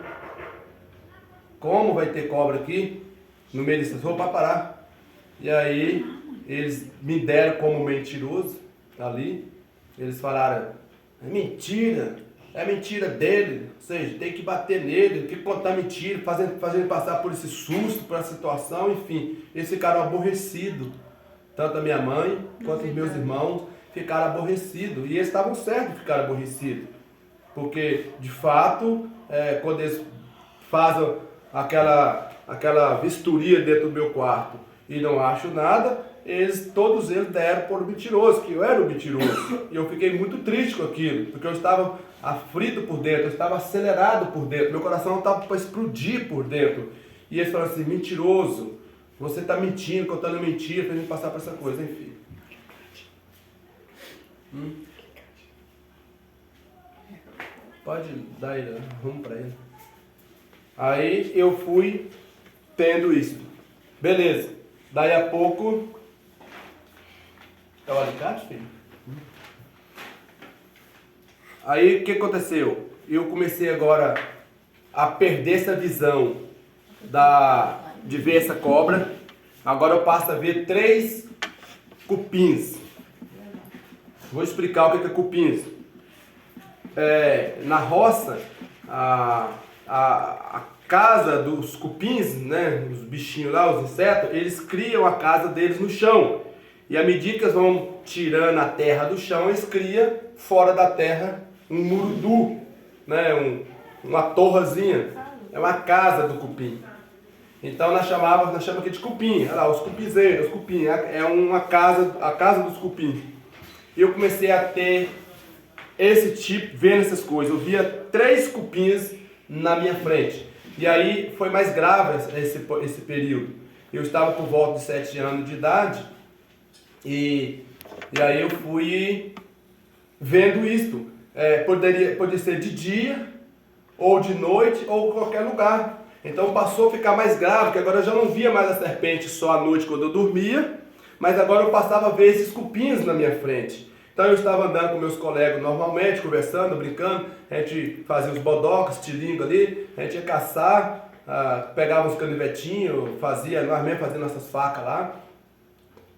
Como vai ter cobra aqui no meio dessas roupas? Para parar. E aí eles me deram como mentiroso ali, eles falaram, é mentira dele, ou seja, tem que bater nele, tem que contar mentira, fazer ele passar por esse susto, por essa situação, enfim. Eles ficaram aborrecidos, tanto a minha mãe quanto os meus irmãos ficaram aborrecidos, e eles estavam certos de ficar aborrecidos, porque de fato, quando eles fazem aquela vistoria dentro do meu quarto e não acham nada, todos eles deram por mentiroso, que eu era o mentiroso. E eu fiquei muito triste com aquilo, porque eu estava aflito por dentro, eu estava acelerado por dentro, meu coração estava para explodir por dentro. E eles falaram assim, mentiroso, você está mentindo, contando mentira, para a gente passar por essa coisa, enfim. Pode dar rumo para ele. Aí eu fui tendo isso. Beleza. Daí a pouco... É o alicate, filho? Aí o que aconteceu? Eu comecei agora a perder essa visão de ver essa cobra. Agora eu passo a ver 3 cupins. Vou explicar o que é cupins. Na roça, a casa dos cupins, né, os bichinhos lá, os insetos, eles criam a casa deles no chão. E à medida que eles vão tirando a terra do chão, eles criam fora da terra um murudu, né, uma torrazinha. É uma casa do cupim. Então nós chamamos aqui de cupim. Olha lá, os cupizeiros, os cupim. É a casa dos cupim. E eu comecei a ter esse tipo, vendo essas coisas. Eu via 3 cupins na minha frente. E aí foi mais grave esse período. Eu estava por volta de 7 anos de idade e aí eu fui vendo isto. Poderia ser de dia, ou de noite, ou qualquer lugar. Então passou a ficar mais grave, que agora eu já não via mais a serpente só à noite quando eu dormia, mas agora eu passava a ver esses cupins na minha frente. Então eu estava andando com meus colegas normalmente, conversando, brincando, a gente fazia os bodocos, estilingo ali, a gente ia caçar, pegava uns canivetinhos, nós mesmos fazíamos nossas facas lá,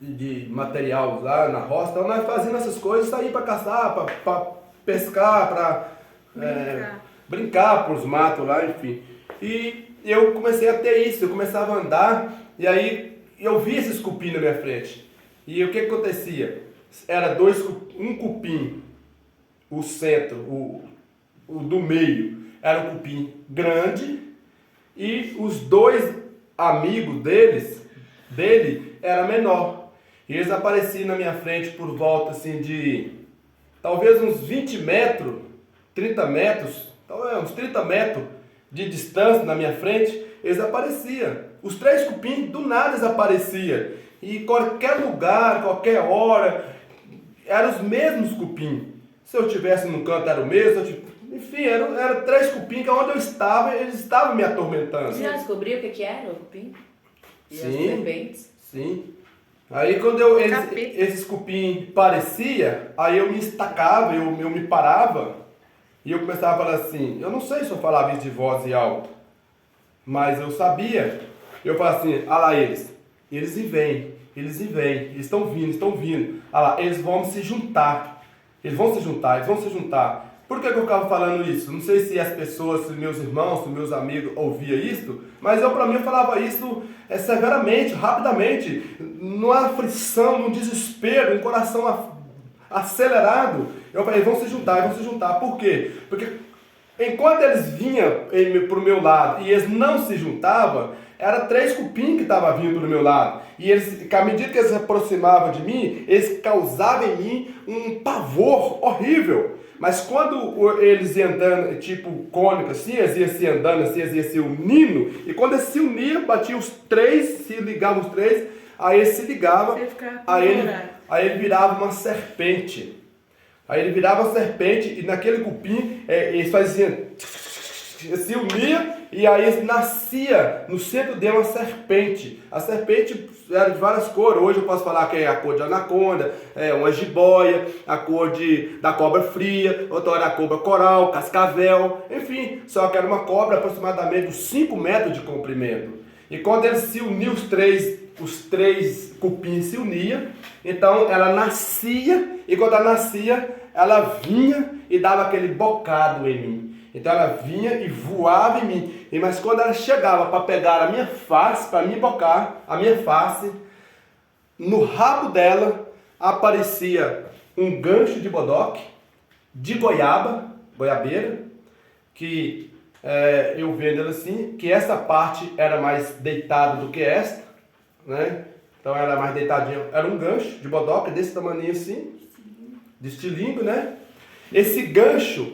de material lá na roça, então nós fazíamos essas coisas, saía para caçar, para pescar, para brincar por os matos lá, enfim. E eu comecei a ter isso, eu começava a andar, e aí eu vi esses cupins na minha frente. E o que acontecia? Era um cupim, o centro, o do meio, era um cupim grande, e os dois amigos dele era menor. E eles apareciam na minha frente por volta assim de talvez uns 20 metros, 30 metros, talvez uns 30 metros de distância na minha frente, eles apareciam. Os 3 cupins do nada eles apareciam. E qualquer lugar, qualquer hora, eram os mesmos cupins. Se eu estivesse num canto era o mesmo, enfim, eram 3 cupins que onde eu estava, eles estavam me atormentando. Você já descobriu o que era o cupim? E as Sim, serpentes? sim. Aí quando esses cupins pareciam, aí eu me estacava, eu me parava, e eu começava a falar assim, eu não sei se eu falava isso de voz e alto, mas eu sabia. Eu falava assim, olha lá eles vêm, eles estão vindo, olha lá, eles vão se juntar. Por que eu ficava falando isso? Não sei se as pessoas, se meus irmãos, se meus amigos ouviam isso, mas eu falava isso severamente, rapidamente, numa aflição, num desespero, um coração acelerado. Eu falei, eles vão se juntar. Por quê? Porque enquanto eles vinham para o meu lado e eles não se juntavam, era 3 cupins que estavam vindo do meu lado. E eles, à medida que eles se aproximavam de mim, eles causavam em mim um pavor horrível. Mas quando eles iam andando, tipo cônico assim, eles iam se andando assim, eles iam se unindo, e quando eles se uniam, batiam os 3, se ligavam os 3, aí eles se ligavam, aí ele virava uma serpente. E naquele cupim, eles faziam, se uniam, e aí nascia no centro dele uma serpente. A serpente era de várias cores. Hoje eu posso falar que é a cor de anaconda, uma jiboia, a cor da cobra fria, outra era a cobra coral, cascavel, enfim. Só que era uma cobra aproximadamente de 5 metros de comprimento. E quando eles se uniam, os três cupins se uniam, então ela nascia, e quando ela nascia, ela vinha e dava aquele bocado em mim. Então ela vinha e voava em mim. Mas quando ela chegava para pegar a minha face, para me bocar a minha face, no rabo dela aparecia um gancho de bodoque, de goiabeira, que eu vendo ela assim, que essa parte era mais deitada do que esta, né? Então ela era mais deitadinha. Era um gancho de bodoque desse tamanho assim, de estilingue, né? Esse gancho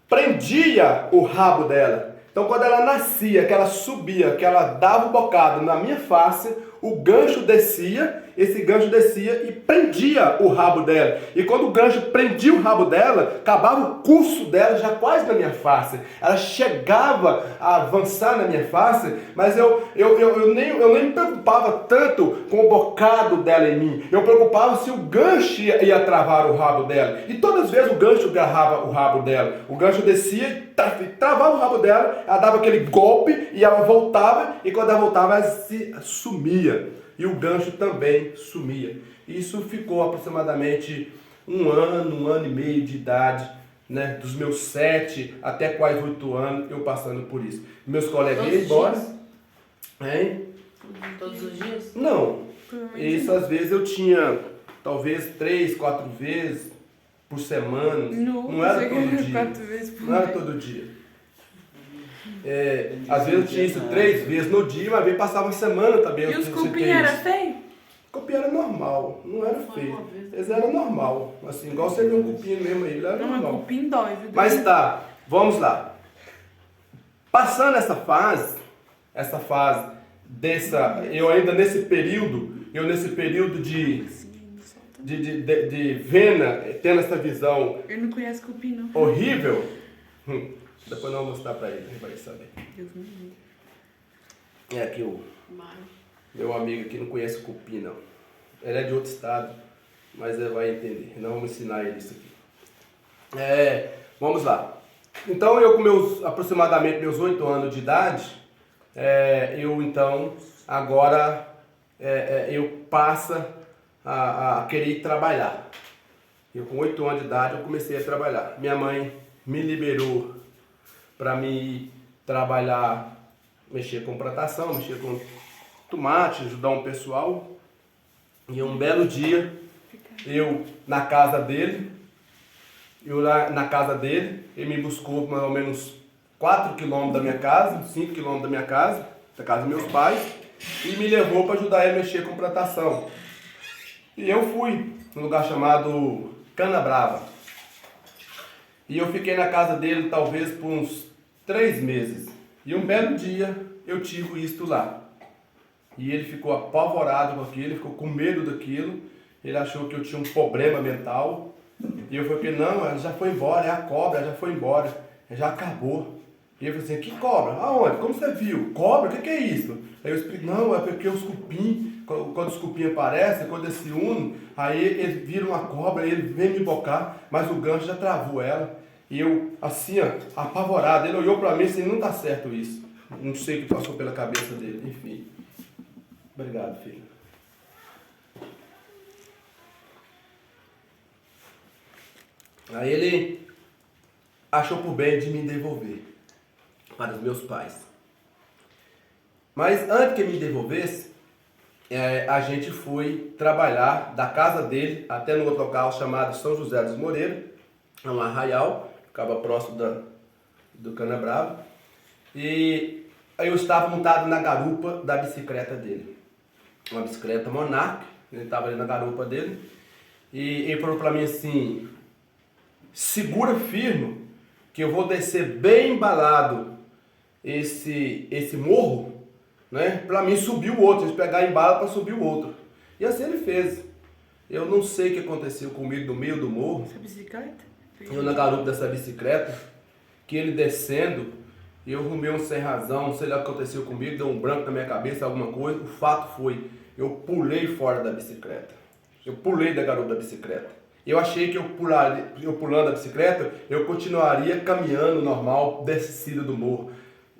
prendia o rabo dela. Então quando ela nascia, que ela subia, que ela dava o bocado na minha face, o gancho descia, esse gancho descia e prendia o rabo dela. E quando o gancho prendia o rabo dela, acabava o curso dela já quase na minha face. Ela chegava a avançar na minha face, mas eu nem me preocupava tanto com o bocado dela em mim. Eu preocupava se o gancho ia travar o rabo dela. E todas as vezes o gancho agarrava o rabo dela. O gancho descia e travava o rabo dela, ela dava aquele golpe e ela voltava, e quando ela voltava ela se sumia. E o gancho também sumia. Isso ficou aproximadamente um ano e meio de idade, né? Dos meus 7 até quase 8 anos, eu passando por isso. Meus colegas iam embora. Hein? Todos os dias? Não. Isso às vezes eu tinha, talvez 3, 4 vezes por semana. Não era todo dia. 4 vezes por Não era todo dia. Às vezes eu tinha isso 3 vezes no dia, mas passava uma semana também. E os cupim era feio? Cupim era normal, não era feio. Eles eram normal, assim, igual você vê um cupim mesmo aí, ele era normal. Cupim dói, viu? Mas tá, vamos lá. Passando essa fase eu ainda nesse período de vena, tendo essa visão Ele não conhece cupim, não. horrível, depois não vou mostrar pra ele vai saber. Deus me livre. É aqui o meu amigo aqui não conhece o cupim, não. Ele é de outro estado, mas ele vai entender. Nós vamos ensinar ele isso aqui. Vamos lá. Então eu com aproximadamente meus 8 anos de idade, eu então agora eu passo a querer trabalhar. Eu com 8 anos de idade eu comecei a trabalhar. Minha mãe me liberou para me trabalhar, mexer com plantação, mexer com tomate, ajudar um pessoal. E um belo dia, eu na casa dele, ele me buscou mais ou menos 4 quilômetros da minha casa, 5 quilômetros da minha casa, da casa dos meus pais, e me levou para ajudar ele a mexer com plantação. E eu fui num lugar chamado Canabrava. E eu fiquei na casa dele talvez por uns 3 meses. E um belo dia eu tive isto lá. E ele ficou apavorado com aquilo, ele ficou com medo daquilo. Ele achou que eu tinha um problema mental. E eu falei, não, ela já foi embora, é a cobra, já foi embora, já acabou. E ele falou assim, que cobra? Aonde? Como você viu? Cobra? O que é isso? Aí eu expliquei, não, é porque os cupim, quando os cupim aparecem, quando eles se unem, aí eles viram uma cobra, ele vem me bocar, mas o gancho já travou ela. E eu, assim, ó, apavorado, ele olhou pra mim assim, não tá certo isso. Não sei o que passou pela cabeça dele, enfim. Obrigado, filho. Aí ele achou por bem de me devolver para os meus pais. Mas antes que me devolvesse, a gente foi trabalhar da casa dele até no outro local chamado São José dos Moreiros, é um arraial, ficava próximo do Canabrava. E aí eu estava montado na garupa da bicicleta dele. Uma bicicleta Monarch, ele estava ali na garupa dele. E ele falou para mim assim, segura firme, que eu vou descer bem embalado esse morro, né? Para mim subir o outro, eles pegar embalo para subir o outro. E assim ele fez. Eu não sei o que aconteceu comigo no meio do morro. Essa bicicleta? Eu na garupa dessa bicicleta, que ele descendo, eu arrumei um sem razão, não sei lá o que aconteceu comigo, deu um branco na minha cabeça, alguma coisa. O fato foi, eu pulei fora da bicicleta. Eu pulei da garupa da bicicleta. Eu achei que eu pulando a bicicleta, eu continuaria caminhando normal, descida do morro.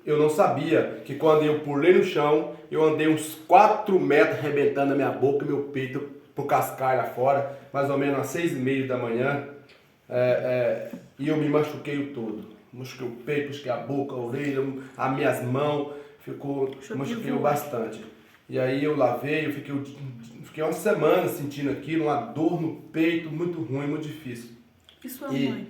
Eu não sabia que quando eu pulei no chão, eu andei uns 4 metros arrebentando a minha boca e meu peito pro cascalho lá fora, mais ou menos às 6h30 da manhã. E eu me machuquei todo. Machuquei o peito, machuquei a boca, a orelha, as minhas mãos, machuquei bastante. E aí eu lavei, eu fiquei uma semana sentindo aquilo, uma dor no peito muito ruim, muito difícil. E sua mãe?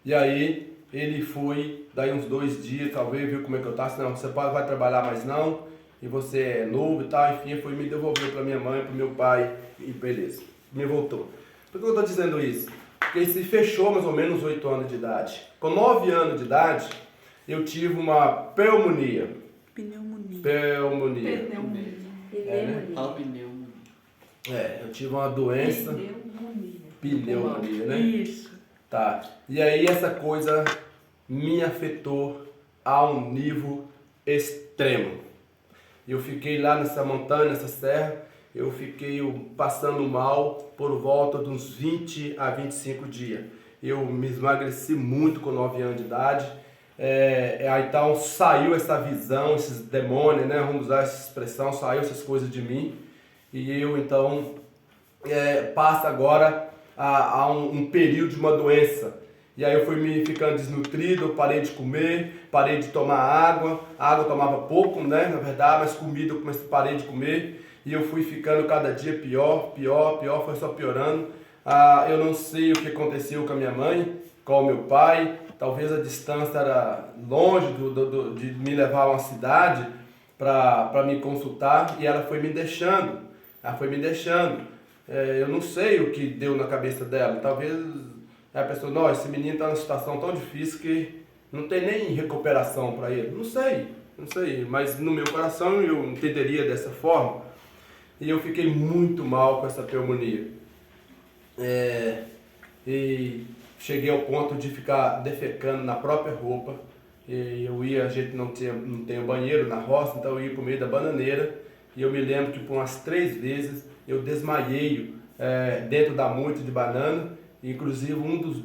E aí ele foi, daí uns 2 dias, talvez, viu como é que eu tava, não, você vai trabalhar mais não, e você é novo e tal, enfim, foi me devolver para minha mãe, para meu pai, e beleza, me voltou. Por que eu estou dizendo isso? Porque ele se fechou mais ou menos 8 anos de idade. Com 9 anos de idade, eu tive uma pneumonia. Pneumonia. Fala pneu. Eu tive uma doença. Pneumonia, né? Isso. Tá. E aí essa coisa me afetou a um nível extremo. Eu fiquei lá nessa montanha, nessa serra, eu fiquei passando mal por volta de uns 20 a 25 dias. Eu me emagreci muito com 9 anos de idade. Então saiu essa visão, esses demônios, né? Vamos usar essa expressão, saiu essas coisas de mim. E eu então passo agora a um período de uma doença. E aí eu fui me ficando desnutrido, eu parei de comer, parei de tomar água. Água eu tomava pouco, né? Na verdade, mas comida eu parei de comer. E eu fui ficando cada dia pior, foi só piorando. Eu não sei o que aconteceu com a minha mãe, com o meu pai. Talvez a distância era longe de me levar a uma cidade para me consultar. E ela foi me deixando. Eu não sei o que deu na cabeça dela. Talvez a pessoa, não, esse menino está numa situação tão difícil que não tem nem recuperação para ele. Não sei. não sei, mas no meu coração eu entenderia dessa forma. E eu fiquei muito mal com essa pneumonia. E cheguei ao ponto de ficar defecando na própria roupa. E a gente não tem banheiro na roça, então eu ia pro meio da bananeira. E eu me lembro que por umas 3 vezes eu desmaiei dentro da moita de banana. Inclusive,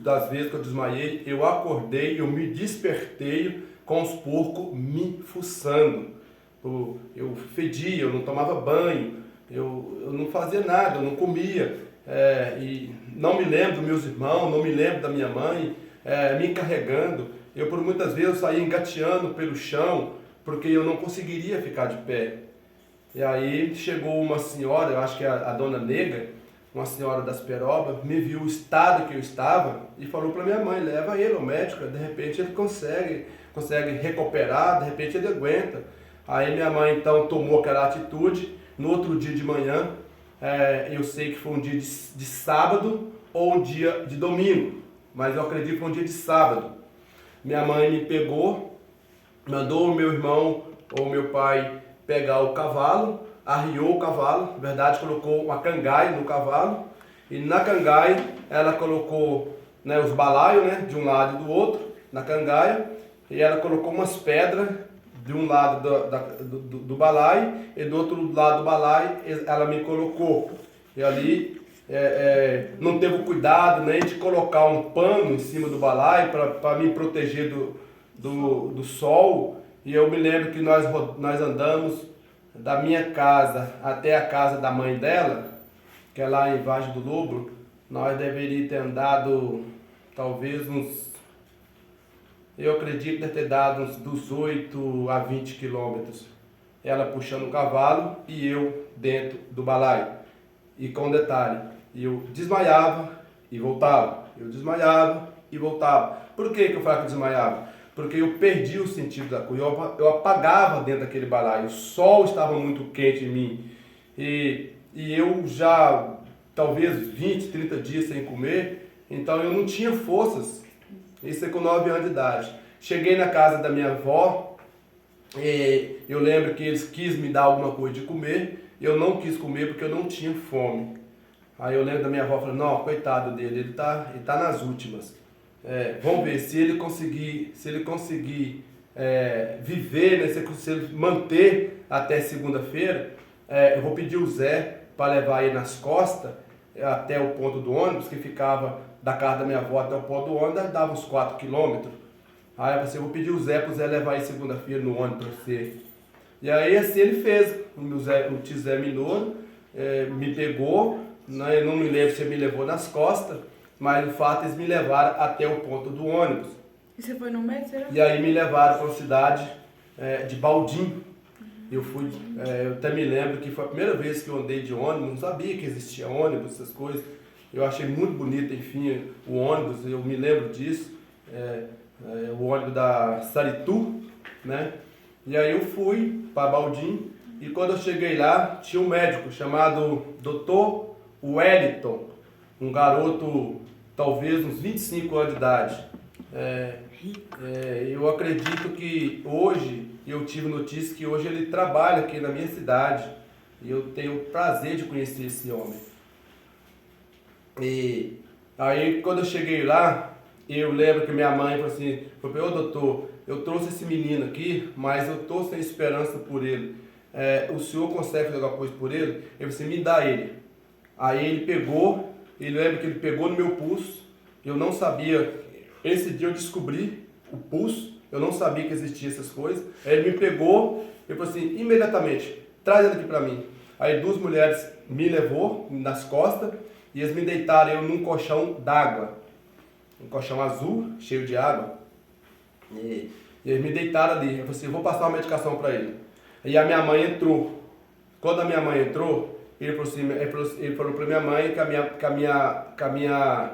das vezes que eu desmaiei, eu acordei, eu me despertei com os porcos me fuçando. Eu fedia, eu não tomava banho, eu não fazia nada, eu não comia. E não me lembro dos meus irmãos, não me lembro da minha mãe me carregando. Eu, por muitas vezes, eu saía engateando pelo chão, porque eu não conseguiria ficar de pé. E aí chegou uma senhora, eu acho que é a dona Nega, uma senhora das Perobas, me viu o estado que eu estava e falou para minha mãe, leva ele ao médico, de repente ele consegue recuperar, de repente ele aguenta. Aí minha mãe então tomou aquela atitude. No outro dia de manhã, eu sei que foi um dia de sábado ou um dia de domingo, mas eu acredito que foi um dia de sábado. Minha mãe me pegou, mandou o meu irmão ou meu pai pegar o cavalo, arriou o cavalo, na verdade colocou uma cangaia no cavalo, e na cangaia ela colocou os balaios de um lado e do outro, na cangaia, e ela colocou umas pedras de um lado do balaio, e do outro lado do balaio ela me colocou. E ali não teve o cuidado nem de colocar um pano em cima do balaio para me proteger do sol. E eu me lembro que nós andamos da minha casa até a casa da mãe dela, que é lá em Vargem do Lobo. Nós deveríamos ter andado talvez eu acredito que deve ter dado uns 18 a 20 quilômetros. Ela puxando o cavalo e eu dentro do balaio. E com detalhe, eu desmaiava e voltava. Eu desmaiava e voltava. Por que eu falava que eu desmaiava? Porque eu perdi o sentido da coisa, eu apagava dentro daquele balaio, o sol estava muito quente em mim, e eu já, talvez 20, 30 dias sem comer, então eu não tinha forças, isso é com 9 anos de idade. Cheguei na casa da minha avó, eu lembro que eles quis me dar alguma coisa de comer, eu não quis comer porque eu não tinha fome. Aí eu lembro da minha avó falando, não, coitado dele, ele tá nas últimas. Vamos ver, se ele conseguir viver, se ele manter até segunda-feira, eu vou pedir o Zé para levar ele nas costas até o ponto do ônibus, que ficava da casa da minha avó até o ponto do ônibus, dava uns 4 quilômetros. Aí eu vou pedir o Zé para o Zé levar ele segunda-feira no ônibus para você. E aí assim ele fez, o tio Zé Minoro me pegou, eu não me lembro se ele me levou nas costas, mas o fato eles me levaram até o ponto do ônibus. E você foi no médico, será? E aí me levaram para a cidade de Baldim. Eu até me lembro que foi a primeira vez que eu andei de ônibus, não sabia que existia ônibus, essas coisas. Eu achei muito bonito, enfim, o ônibus, eu me lembro disso. O ônibus da Saritu, né? E aí eu fui para Baldim, e quando eu cheguei lá, tinha um médico chamado Dr. Wellington, um garoto, talvez uns 25 anos de idade. Eu acredito que hoje, eu tive notícia que hoje ele trabalha aqui na minha cidade, e eu tenho o prazer de conhecer esse homem. E aí quando eu cheguei lá, eu lembro que minha mãe falou assim, ô doutor, eu trouxe esse menino aqui, mas eu estou sem esperança por ele. O senhor consegue fazer alguma coisa por ele? Eu falei assim, me dá ele. Aí ele pegou, lembro que ele pegou no meu pulso, eu não sabia, esse dia eu descobri o pulso, eu não sabia que existia essas coisas. Aí ele me pegou, eu falei assim, imediatamente, traz ele aqui para mim. Aí 2 mulheres me levou nas costas, e eles me deitaram eu num colchão d'água, um colchão azul, cheio de água, e eles me deitaram ali. Eu falei assim, eu vou passar uma medicação para ele. E a minha mãe entrou. Quando a minha mãe entrou, ele falou para minha mãe que a minha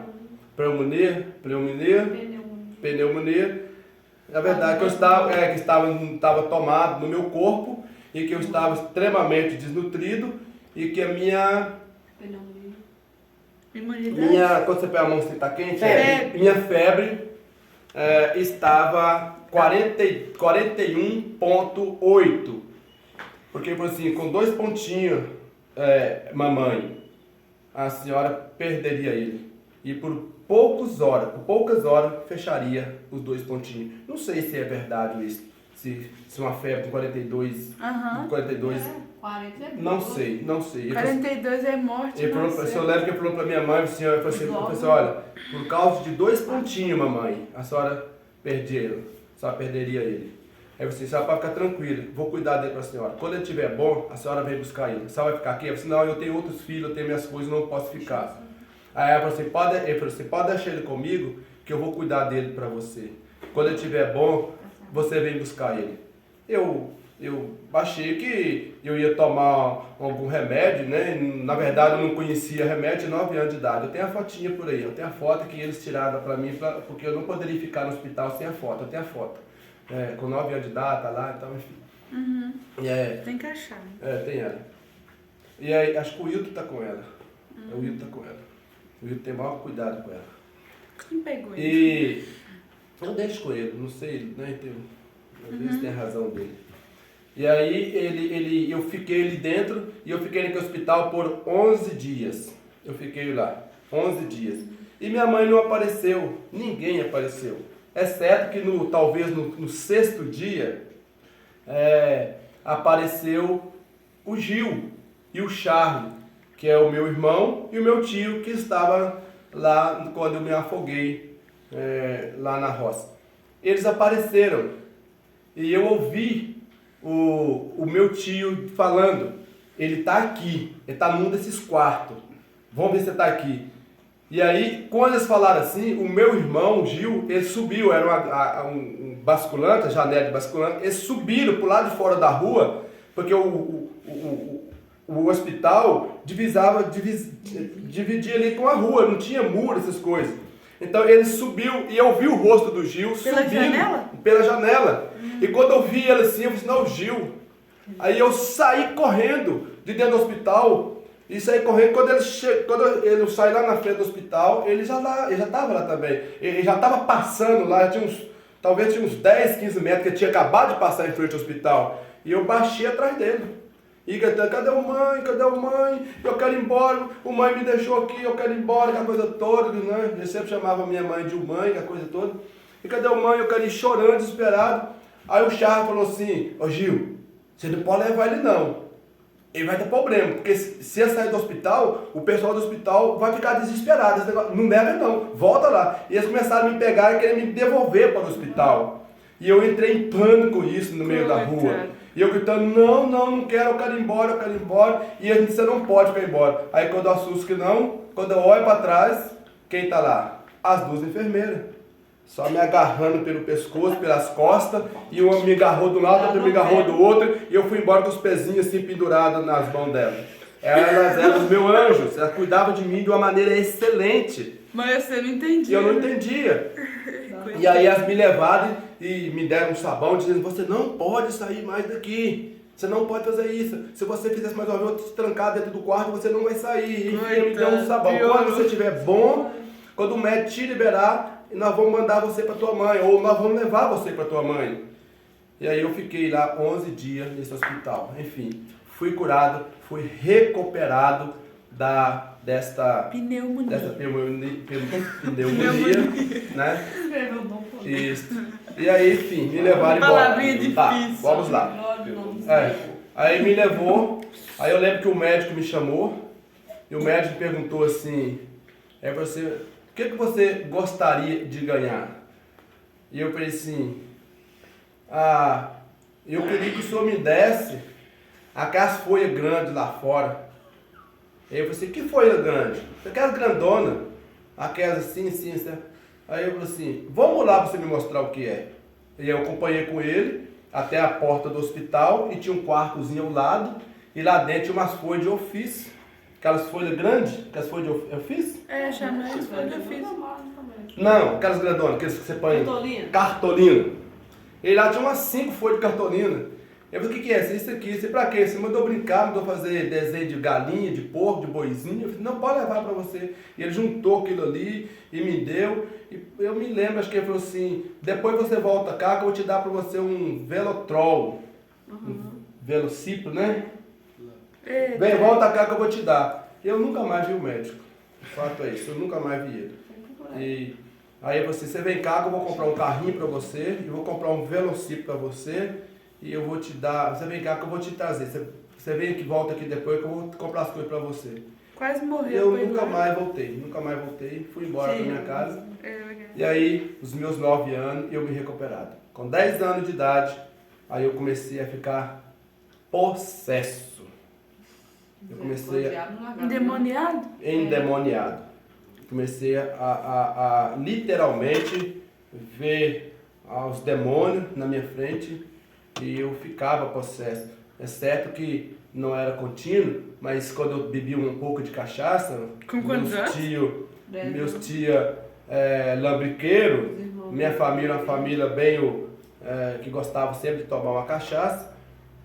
pneumonia, na verdade, que eu estava tomado no meu corpo, e que eu estava extremamente desnutrido, e que a minha quando você pega a mão, você está quente? Febre. Minha febre estava 41,8. Porque ele falou assim, com 2 pontinhos, mamãe, a senhora perderia ele. E por poucas horas, fecharia os 2 pontinhos. Não sei se é verdade isso. Se uma febre com 42, 42... 40 é bom. Não sei. 42 é morte. Eu lembro que ele falou pra minha mãe, assim, eu falei assim, olha, por causa de 2 pontinhos, mamãe, a senhora perderia ele. Aí você, a senhora pode ficar tranquila, vou cuidar dele pra senhora. Quando ele estiver bom, a senhora vem buscar ele. A senhora vai ficar aqui? Eu falei, não, eu tenho outros filhos, eu tenho minhas coisas, não posso ficar. Aí ela falou assim, pode deixar ele comigo, que eu vou cuidar dele pra você. Quando ele estiver bom, você vem buscar ele. Eu achei que eu ia tomar algum remédio, né? Na verdade, eu não conhecia remédio de 9 anos de idade. Eu tenho a fotinha por aí, eu tenho a foto que eles tiraram pra mim, porque eu não poderia ficar no hospital sem a foto. Eu tenho a foto. Com 9 anos de idade, tá lá, então, enfim. Tem que achar. Tem ela. E aí, acho que o Wilton tá com ela. O Wilton tá com ela. O Wilton tem maior cuidado com ela. Quem pegou ele? E eu deixo com ele, não sei, né? Às vezes tem a razão dele. E aí eu fiquei ali dentro e eu fiquei naquele hospital por 11 dias. Eu fiquei lá, 11 dias. E minha mãe não apareceu, ninguém apareceu. Exceto que talvez no 6º dia apareceu o Gil e o Charlie, que é o meu irmão e o meu tio que estava lá quando eu me afoguei lá na roça. Eles apareceram e eu ouvi o meu tio falando, ele está aqui, ele está num desses quartos, vamos ver se ele está aqui. E aí, quando eles falaram assim, o meu irmão, o Gil, ele subiu, era um basculante, a janela de basculante, eles subiram para o lado de fora da rua, porque o hospital dividia ali com a rua, não tinha muro, essas coisas. Então ele subiu e eu vi o rosto do Gil subindo pela janela. E quando eu vi ele assim, eu falei, não, Gil. Aí eu saí correndo de dentro do hospital. E saí correndo, quando ele saiu lá na frente do hospital, ele já estava lá também. Ele já estava passando lá, talvez tinha uns 10, 15 metros, que ele tinha acabado de passar em frente ao hospital. E eu baixei atrás dele. E gritando, cadê o mãe? Cadê o mãe? Eu quero ir embora, o mãe me deixou aqui, eu quero ir embora, aquela coisa toda, né? Eu sempre chamava minha mãe de mãe, aquela coisa toda. E cadê o mãe? Eu quero ir chorando, desesperado. Aí o Charles falou assim, ô Gil, você não pode levar ele não. Ele vai ter problema, porque se ele sair do hospital, o pessoal do hospital vai ficar desesperado. Esse negócio, não leva não, volta lá. E eles começaram a me pegar e querer me devolver para o hospital. E eu entrei em pânico com isso no meio da rua. E eu gritando, não quero, eu quero ir embora. E ele disse, você não pode ficar embora. Aí quando eu assusto que não, quando eu olho para trás, quem está lá? As 2 enfermeiras. Só me agarrando pelo pescoço, pelas costas, e uma me agarrou do lado, outra me agarrou do outro, e eu fui embora com os pezinhos assim pendurados nas mãos dela. Elas eram os meus anjos, elas cuidavam de mim de uma maneira excelente. Mas você não entendia. E eu não entendia. E aí elas me levaram e me deram um sabão, dizendo, você não pode sair mais daqui. Você não pode fazer isso. Se você fizesse mais uma vez, eu vou te trancar dentro do quarto, você não vai sair. E me deu um sabão. Quando você estiver bom, quando o médico te liberar, nós vamos mandar você para tua mãe, ou nós vamos levar você para tua mãe. E aí eu fiquei lá 11 dias nesse hospital. Enfim, fui curado, fui recuperado desta pneumonia, né? Isso. E aí, enfim, me levaram embora. Palavrinha difícil. Tá, vamos lá. Aí me levou, aí eu lembro que o médico me chamou, e o médico perguntou assim, o que você gostaria de ganhar? E eu falei assim, eu queria que o senhor me desse aquelas folhas grandes lá fora. Aí eu falei assim, que folha grande? Aquelas grandonas, aquelas assim. Aí eu falei assim, vamos lá para você me mostrar o que é. E eu acompanhei com ele até a porta do hospital e tinha um quartozinho ao lado e lá dentro tinha umas folhas de ofício. Aquelas folhas grandes, aquelas folhas de ofício? Chama de folha de ofício. Não, aquelas grandonas, aquelas que você põe. Cartolina. E lá tinha umas 5 folhas de cartolina. Eu falei, o que é isso aqui? Isso pra quê? Você mandou brincar, mandou fazer desenho de galinha, de porco, de boizinho. Eu falei, não, pode levar pra você. E ele juntou aquilo ali e me deu. E eu me lembro, acho que ele falou assim, depois você volta cá que eu vou te dar pra você um Velotrol. Um velocípio, né? Vem, volta cá que eu vou te dar. Eu nunca mais vi o médico. O fato é isso, eu nunca mais vi ele. E aí você vem cá que eu vou comprar um carrinho pra você, e vou comprar um velocípio pra você, e eu vou te dar, você vem cá que eu vou te trazer. Você vem aqui, volta aqui depois que eu vou comprar as coisas pra você. Quase morreu. Eu nunca mais voltei, fui embora pra minha casa. E aí, os meus 9 anos, eu me recuperado. Com 10 anos de idade, aí eu comecei a ficar possesso. Eu comecei Endemoniado? endemoniado. Comecei a literalmente ver os demônios na minha frente e eu ficava possesso. É certo que não era contínuo, mas quando eu bebia um pouco de cachaça, meus tia lambriqueiro, minha família, uma família bem que gostava sempre de tomar uma cachaça.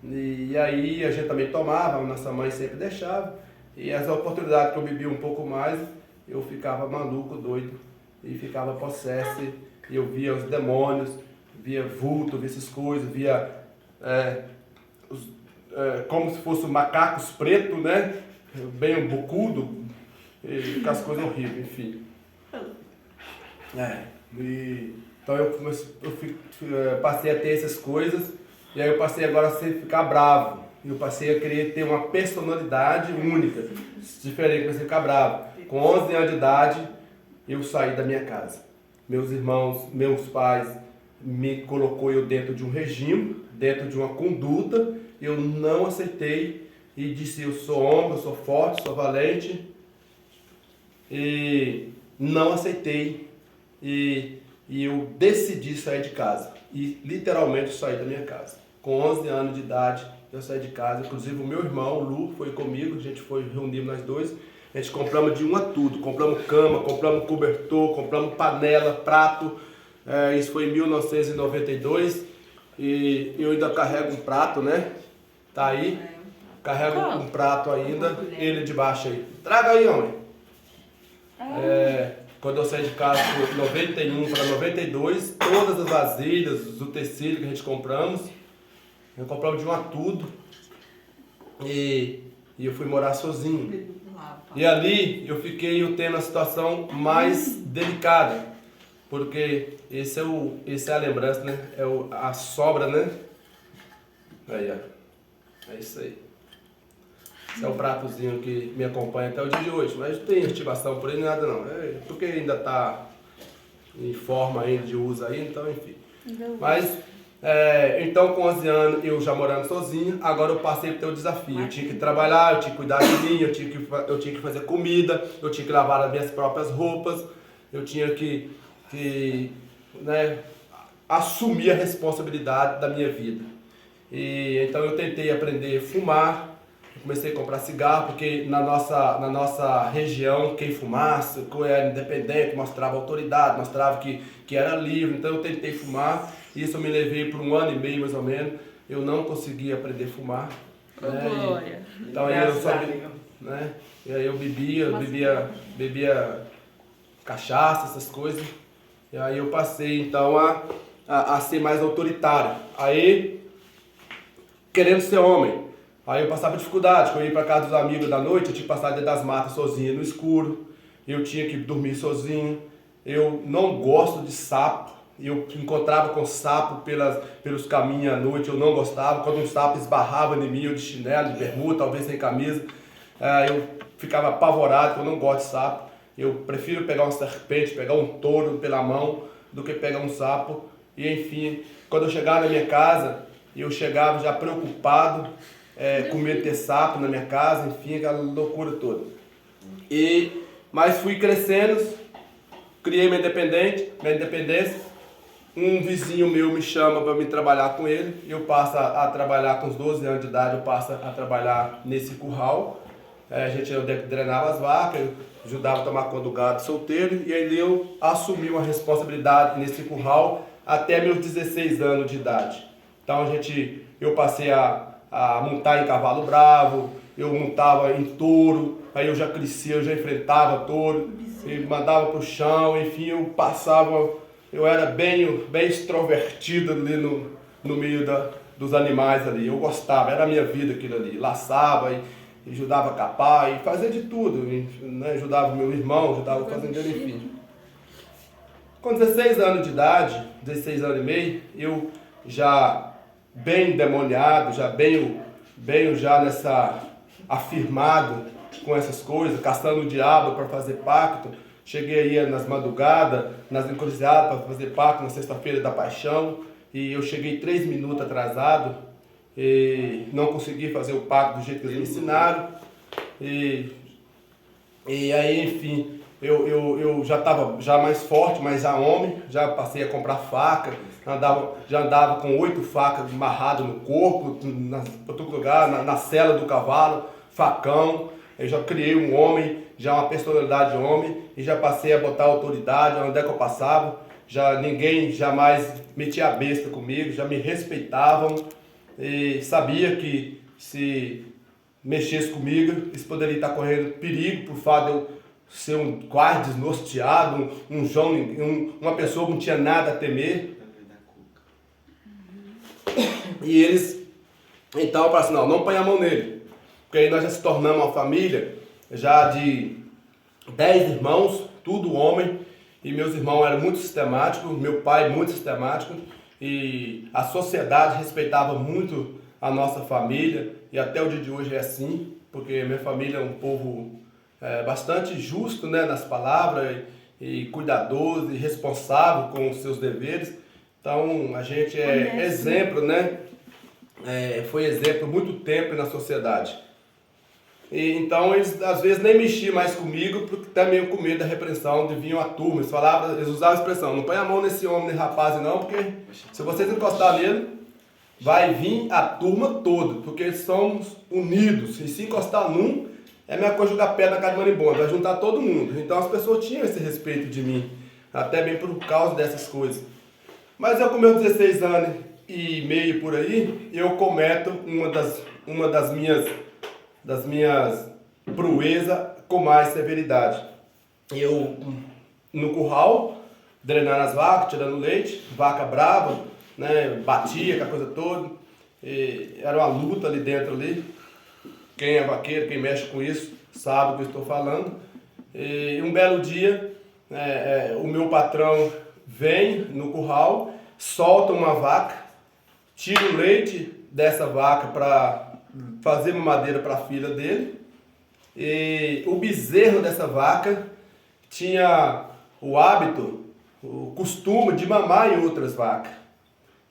E aí a gente também tomava, a nossa mãe sempre deixava. E as oportunidades que eu bebia um pouco mais, eu ficava maluco, doido, e ficava possesso. E eu via os demônios, via vulto, via essas coisas, via como se fossem macacos pretos, né? Bem bucudo, e com as coisas horríveis, enfim. Então eu passei a ter essas coisas, e aí eu passei agora a ficar bravo. Eu passei a querer ter uma personalidade única, diferente, comecei a ficar bravo. Com 11 anos de idade, eu saí da minha casa. Meus irmãos, meus pais me colocou eu dentro de um regime, dentro de uma conduta. Eu não aceitei e disse, eu sou homem, eu sou forte, sou valente. E não aceitei e eu decidi sair de casa. E literalmente saí da minha casa. Com 11 anos de idade, eu saí de casa. Inclusive o meu irmão, o Lu, foi comigo. A gente foi reunir nós dois. A gente compramos de um a tudo. Compramos cama, compramos cobertor, compramos panela, prato. Isso foi em 1992. E eu ainda carrego um prato, né? Tá aí. Carrego um prato ainda. Ele de baixo aí. Traga aí, homem. Quando eu saí de casa, foi 91 para 92. Todas as vasilhas, os utensílios que a gente compramos. Eu compramos de um a tudo. E eu fui morar sozinho. E ali eu fiquei tendo a situação mais delicada, porque esse é a lembrança, né? A sobra, né? Aí, ó. É isso aí. Esse é o pratozinho que me acompanha até o dia de hoje, mas não tem estivação por aí, nada não. Porque ainda está em forma ainda de uso aí, então enfim. Mas então com 11 anos eu já morando sozinho, agora eu passei por ter o desafio. Eu tinha que trabalhar, eu tinha que cuidar de mim, eu tinha que fazer comida, eu tinha que lavar as minhas próprias roupas, eu tinha que assumir a responsabilidade da minha vida. E então eu tentei aprender a fumar, eu comecei a comprar cigarro, porque na nossa região quem fumasse, quem era independente, mostrava autoridade, mostrava que era livre. Então eu tentei fumar. Isso eu me levei por 1 ano e meio mais ou menos. Eu não consegui aprender a fumar. Glória. Então aí eu só né? E aí eu bebia cachaça, essas coisas. E aí eu passei então a ser mais autoritário. Aí, querendo ser homem. Aí eu passava dificuldade, quando eu ia para casa dos amigos da noite, eu tinha que passar dentro das matas sozinho no escuro. Eu tinha que dormir sozinho. Eu não gosto de sapo. Eu encontrava com sapo pelos caminhos à noite, eu não gostava. Quando um sapo esbarrava em mim, eu de chinelo, de bermuda, talvez sem camisa, eu ficava apavorado, eu não gosto de sapo. Eu prefiro pegar uma serpente, pegar um touro pela mão, do que pegar um sapo. E enfim, quando eu chegava na minha casa, eu chegava já preocupado, com medo de ter sapo na minha casa, enfim, aquela loucura toda. Mas fui crescendo, criei minha independência. Um vizinho meu me chama para me trabalhar com ele. Eu passo a trabalhar com os 12 anos de idade, eu passo a trabalhar nesse curral. A gente drenava as vacas, eu ajudava a tomar conta do gado solteiro. E aí eu assumi uma responsabilidade nesse curral até meus 16 anos de idade. Então a gente eu passei a montar em cavalo bravo, eu montava em touro, aí eu já crescia, eu já enfrentava touro, e mandava pro chão, enfim, eu passava, eu era bem extrovertido ali no meio dos animais ali, eu gostava, era a minha vida aquilo ali, laçava e ajudava a capar e fazia de tudo, né? Ajudava o meu irmão, ajudava o fazendeiro, enfim. Com 16 anos de idade, 16 anos e meio, eu já bem demoniado, já bem já nessa afirmado com essas coisas, caçando o diabo para fazer pacto. Cheguei aí nas madrugadas, nas encruzilhadas para fazer pacto na sexta-feira da paixão, e eu cheguei 3 minutos atrasado e não consegui fazer o pacto do jeito que eles me ensinaram. E aí, enfim, eu já estava já mais forte, mais já homem, já passei a comprar faca, já andava com 8 facas amarradas no corpo, para todo lugar, na sela do cavalo, facão. Eu já criei um homem, já uma personalidade de homem, e já passei a botar autoridade onde é que eu passava. Já ninguém jamais metia a besta comigo, já me respeitavam e sabia que se mexesse comigo, eles poderiam estar correndo perigo por fato de eu ser um quase desnorteado, uma pessoa que não tinha nada a temer. E eles, então, eu falei assim, não põe a mão nele, porque aí nós já se tornamos uma família, já de 10 irmãos, tudo homem, e meus irmãos eram muito sistemáticos, meu pai muito sistemático, e a sociedade respeitava muito a nossa família, e até o dia de hoje é assim, porque minha família é um povo bastante justo, né, nas palavras, e cuidadoso e responsável com os seus deveres. Então a gente é exemplo, né? Foi exemplo muito tempo na sociedade. E, então eles às vezes nem mexiam mais comigo, porque também com medo da repreensão de vir a turma. Eles usavam a expressão, não põe a mão nesse homem, nesse rapaz não, porque se vocês encostarem nele, vai vir a turma toda, porque somos unidos. E se encostar num, é a mesma coisa jogar pedra na casa de marimbondo, vai juntar todo mundo. Então as pessoas tinham esse respeito de mim, até bem por causa dessas coisas. Mas eu com meus 16 anos e meio por aí, eu cometo uma das minhas proezas com mais severidade. Eu, no curral, drenando as vacas, tirando leite, vaca brava, né, batia, aquela coisa toda. Era uma luta ali dentro ali. Quem é vaqueiro, quem mexe com isso, sabe o que eu estou falando. E um belo dia, o meu patrão vem no curral, solta uma vaca, tira o leite dessa vaca para fazer mamadeira para a filha dele. E o bezerro dessa vaca tinha o hábito, o costume de mamar em outras vacas.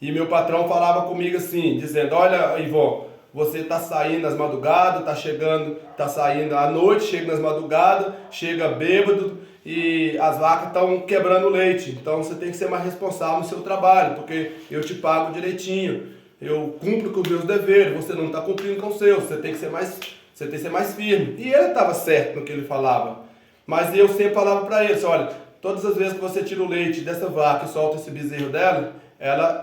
E meu patrão falava comigo assim, dizendo, olha, Ivon, você está saindo às madrugadas, está saindo à noite, chega nas madrugadas, chega bêbado e as vacas estão quebrando leite. Então você tem que ser mais responsável no seu trabalho, porque eu te pago direitinho, eu cumpro com os meus deveres, você não está cumprindo com os seus, você tem que ser mais firme. E ele estava certo no que ele falava, mas eu sempre falava para ele, olha, todas as vezes que você tira o leite dessa vaca e solta esse bezerro dela,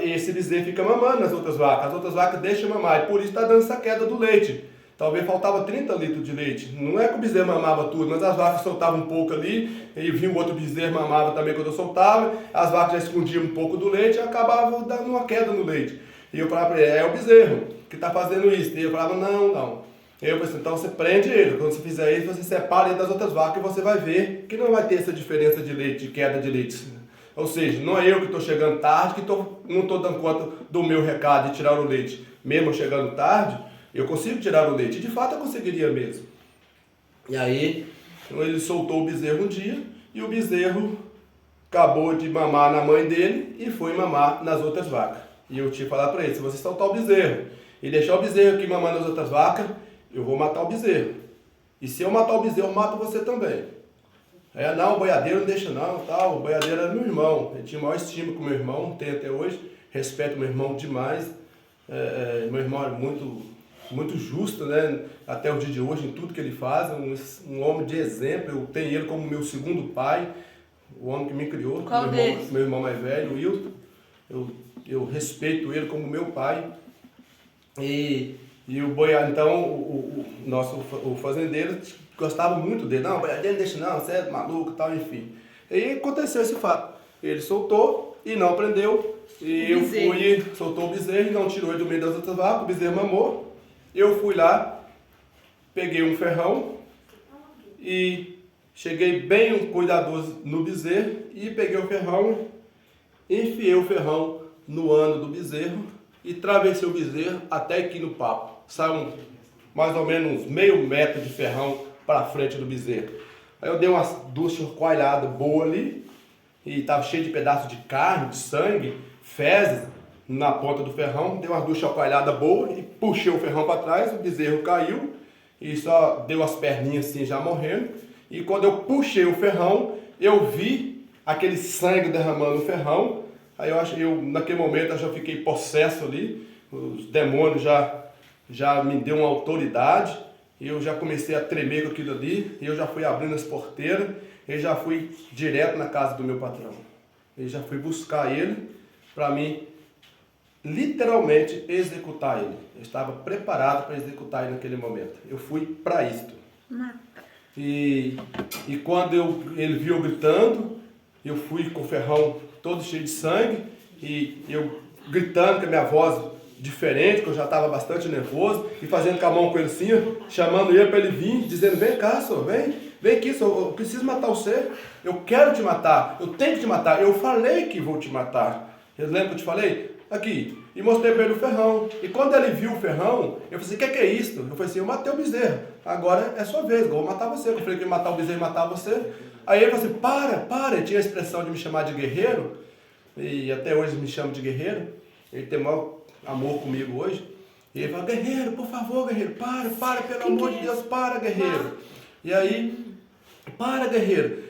esse bezerro fica mamando nas outras vacas deixam mamar, e por isso está dando essa queda do leite. Talvez faltava 30 litros de leite. Não é que o bezerro mamava tudo, mas as vacas soltavam um pouco ali, e vinha o outro bezerro mamava também quando eu soltava, as vacas já escondiam um pouco do leite e acabava dando uma queda no leite. E eu falava para ele, é o bezerro que está fazendo isso. E eu falava, não. Eu falei assim, então você prende ele, quando você fizer isso, você separa ele das outras vacas e você vai ver que não vai ter essa diferença de leite, de queda de leite. Ou seja, não é eu que estou chegando tarde, que não estou dando conta do meu recado de tirar o leite. Mesmo chegando tarde, eu consigo tirar o leite. E de fato eu conseguiria mesmo. E aí, ele soltou o bezerro um dia, e o bezerro acabou de mamar na mãe dele e foi mamar nas outras vacas. E eu tinha falado para ele, se você soltar o bezerro e deixar o bezerro aqui mamando nas outras vacas, eu vou matar o bezerro. E se eu matar o bezerro, eu mato você também. Não, o boiadeiro não deixa não, tal. O boiadeiro era meu irmão, eu tinha maior estima com meu irmão, tenho até hoje, respeito meu irmão demais. Meu irmão é muito justo, né? Até o dia de hoje, em tudo que ele faz, um homem de exemplo. Eu tenho ele como meu segundo pai, o homem que me criou. Qual deles? Meu irmão mais velho, o Wilton. Eu respeito ele como meu pai. E o boiadeiro, então, o fazendeiro gostava muito dele. Não, boiadeiro não deixa não, você é maluco e tal, enfim. E aconteceu esse fato. Ele soltou e não prendeu. E eu fui, soltou o bezerro e não tirou ele do meio das outras vacas, o bezerro mamou. Eu fui lá, peguei um ferrão e cheguei bem cuidadoso no bezerro e peguei o ferrão, enfiei o ferrão no ano do bezerro e travessei o bezerro até aqui no papo. Saiu mais ou menos meio metro de ferrão para frente do bezerro. Aí eu dei umas duas churcoalhadas boas ali e estava cheio de pedaços de carne, de sangue, fezes na ponta do ferrão. Dei umas duas churcoalhadas boas e puxei o ferrão para trás, o bezerro caiu e só deu as perninhas assim já morrendo. E quando eu puxei o ferrão, eu vi aquele sangue derramando no ferrão. Aí naquele momento eu já fiquei possesso ali, os demônios já me deu uma autoridade, e eu já comecei a tremer com aquilo ali, e eu já fui abrindo as porteiras, e já fui direto na casa do meu patrão. E já fui buscar ele para mim, literalmente, executar ele. Eu estava preparado para executar ele naquele momento. Eu fui para isto. E quando ele viu eu gritando, eu fui com o ferrão todo cheio de sangue, e eu gritando com a minha voz diferente, que eu já estava bastante nervoso, e fazendo com a mão com ele assim, chamando ele para ele vir, dizendo: vem cá, senhor, vem aqui, senhor, eu preciso matar você, eu quero te matar, eu tenho que te matar, eu falei que vou te matar. Lembra que eu te falei? Aqui. E mostrei para ele o ferrão. E quando ele viu o ferrão, eu falei assim: o que é isso? Eu falei assim: eu matei o bezerro, agora é sua vez, eu vou matar você. Eu falei que ia matar o bezerro e matar você. Aí ele falou assim: para, ele tinha a expressão de me chamar de guerreiro, e até hoje me chama de guerreiro, ele tem maior amor comigo hoje. E ele falou: guerreiro, por favor, guerreiro, para, pelo amor de Deus, para, guerreiro. E aí, para, guerreiro,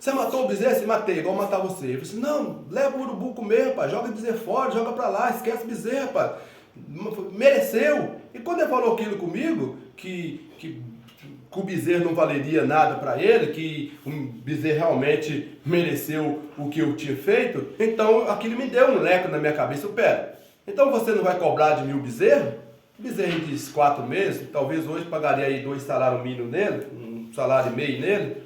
você matou o bezerro? Você matei, igual matar você. Ele falou assim: não, leva o urubu comer, rapaz, joga o bezerro fora, joga pra lá, esquece o bezerro, rapaz, mereceu. E quando ele falou aquilo comigo, que o bezerro não valeria nada para ele, que o bezerro realmente mereceu o que eu tinha feito, então aquilo me deu um leco na minha cabeça. Pera, então você não vai cobrar de mim o bezerro? O bezerro diz 4 meses, talvez hoje pagaria aí 2 salários mínimos nele, 1,5 salário nele.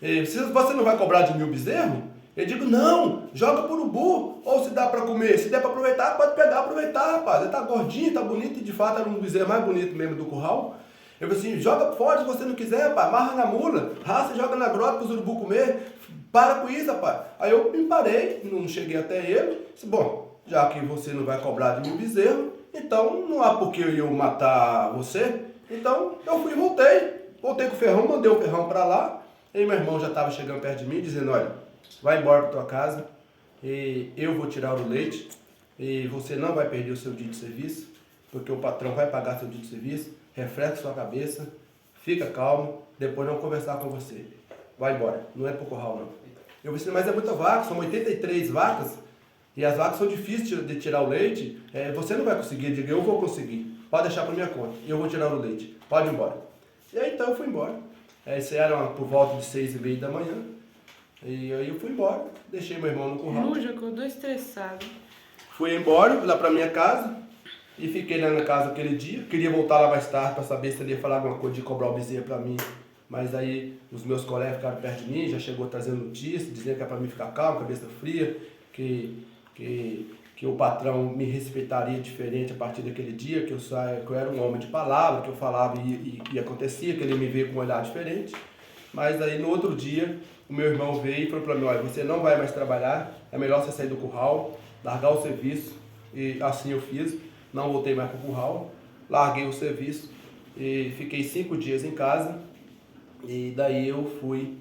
E você não vai cobrar de mim o bezerro? Eu digo: não, joga pro urubu, ou se dá para comer, se der para aproveitar, pode pegar, aproveitar, rapaz. Ele tá gordinho, tá bonito, e de fato era um bezerro mais bonito mesmo do curral. Eu falei assim: joga fora se você não quiser, rapaz, amarra na mula, raça e joga na grota para os urubu comer, para com isso, rapaz. Aí eu me parei, não cheguei até ele, disse: bom, já que você não vai cobrar de mim o bezerro, então não há por que eu matar você. Então eu fui e voltei com o ferrão, mandei o ferrão para lá, e meu irmão já estava chegando perto de mim, dizendo: olha, vai embora para tua casa, e eu vou tirar o leite, e você não vai perder o seu dia de serviço, porque o patrão vai pagar seu dia de serviço. Refresca sua cabeça, fica calmo, depois não conversar com você. Vai embora, não é pro curral não. Eu falei assim: mas é muita vaca, são 83 vacas, e as vacas são difíceis de tirar o leite, você não vai conseguir. Eu digo: eu vou conseguir, pode deixar para minha conta, eu vou tirar o leite, pode ir embora. E aí então eu fui embora. Isso era por volta de 6h30 da manhã, e aí eu fui embora, deixei meu irmão no curral. Já acordou estressado. Fui embora, lá para minha casa, e fiquei lá na casa aquele dia. Queria voltar lá mais tarde para saber se ele ia falar alguma coisa de cobrar o bezerro para mim. Mas aí os meus colegas ficaram perto de mim, já chegou trazendo notícia, dizendo que é para mim ficar calmo, cabeça fria, que o patrão me respeitaria diferente a partir daquele dia, que eu era um homem de palavra, que eu falava e acontecia, que ele me veio com um olhar diferente. Mas aí no outro dia, o meu irmão veio e falou para mim: olha, você não vai mais trabalhar, é melhor você sair do curral, largar o serviço. E assim eu fiz. Não voltei mais para o curral, larguei o serviço e fiquei 5 dias em casa. E daí eu fui,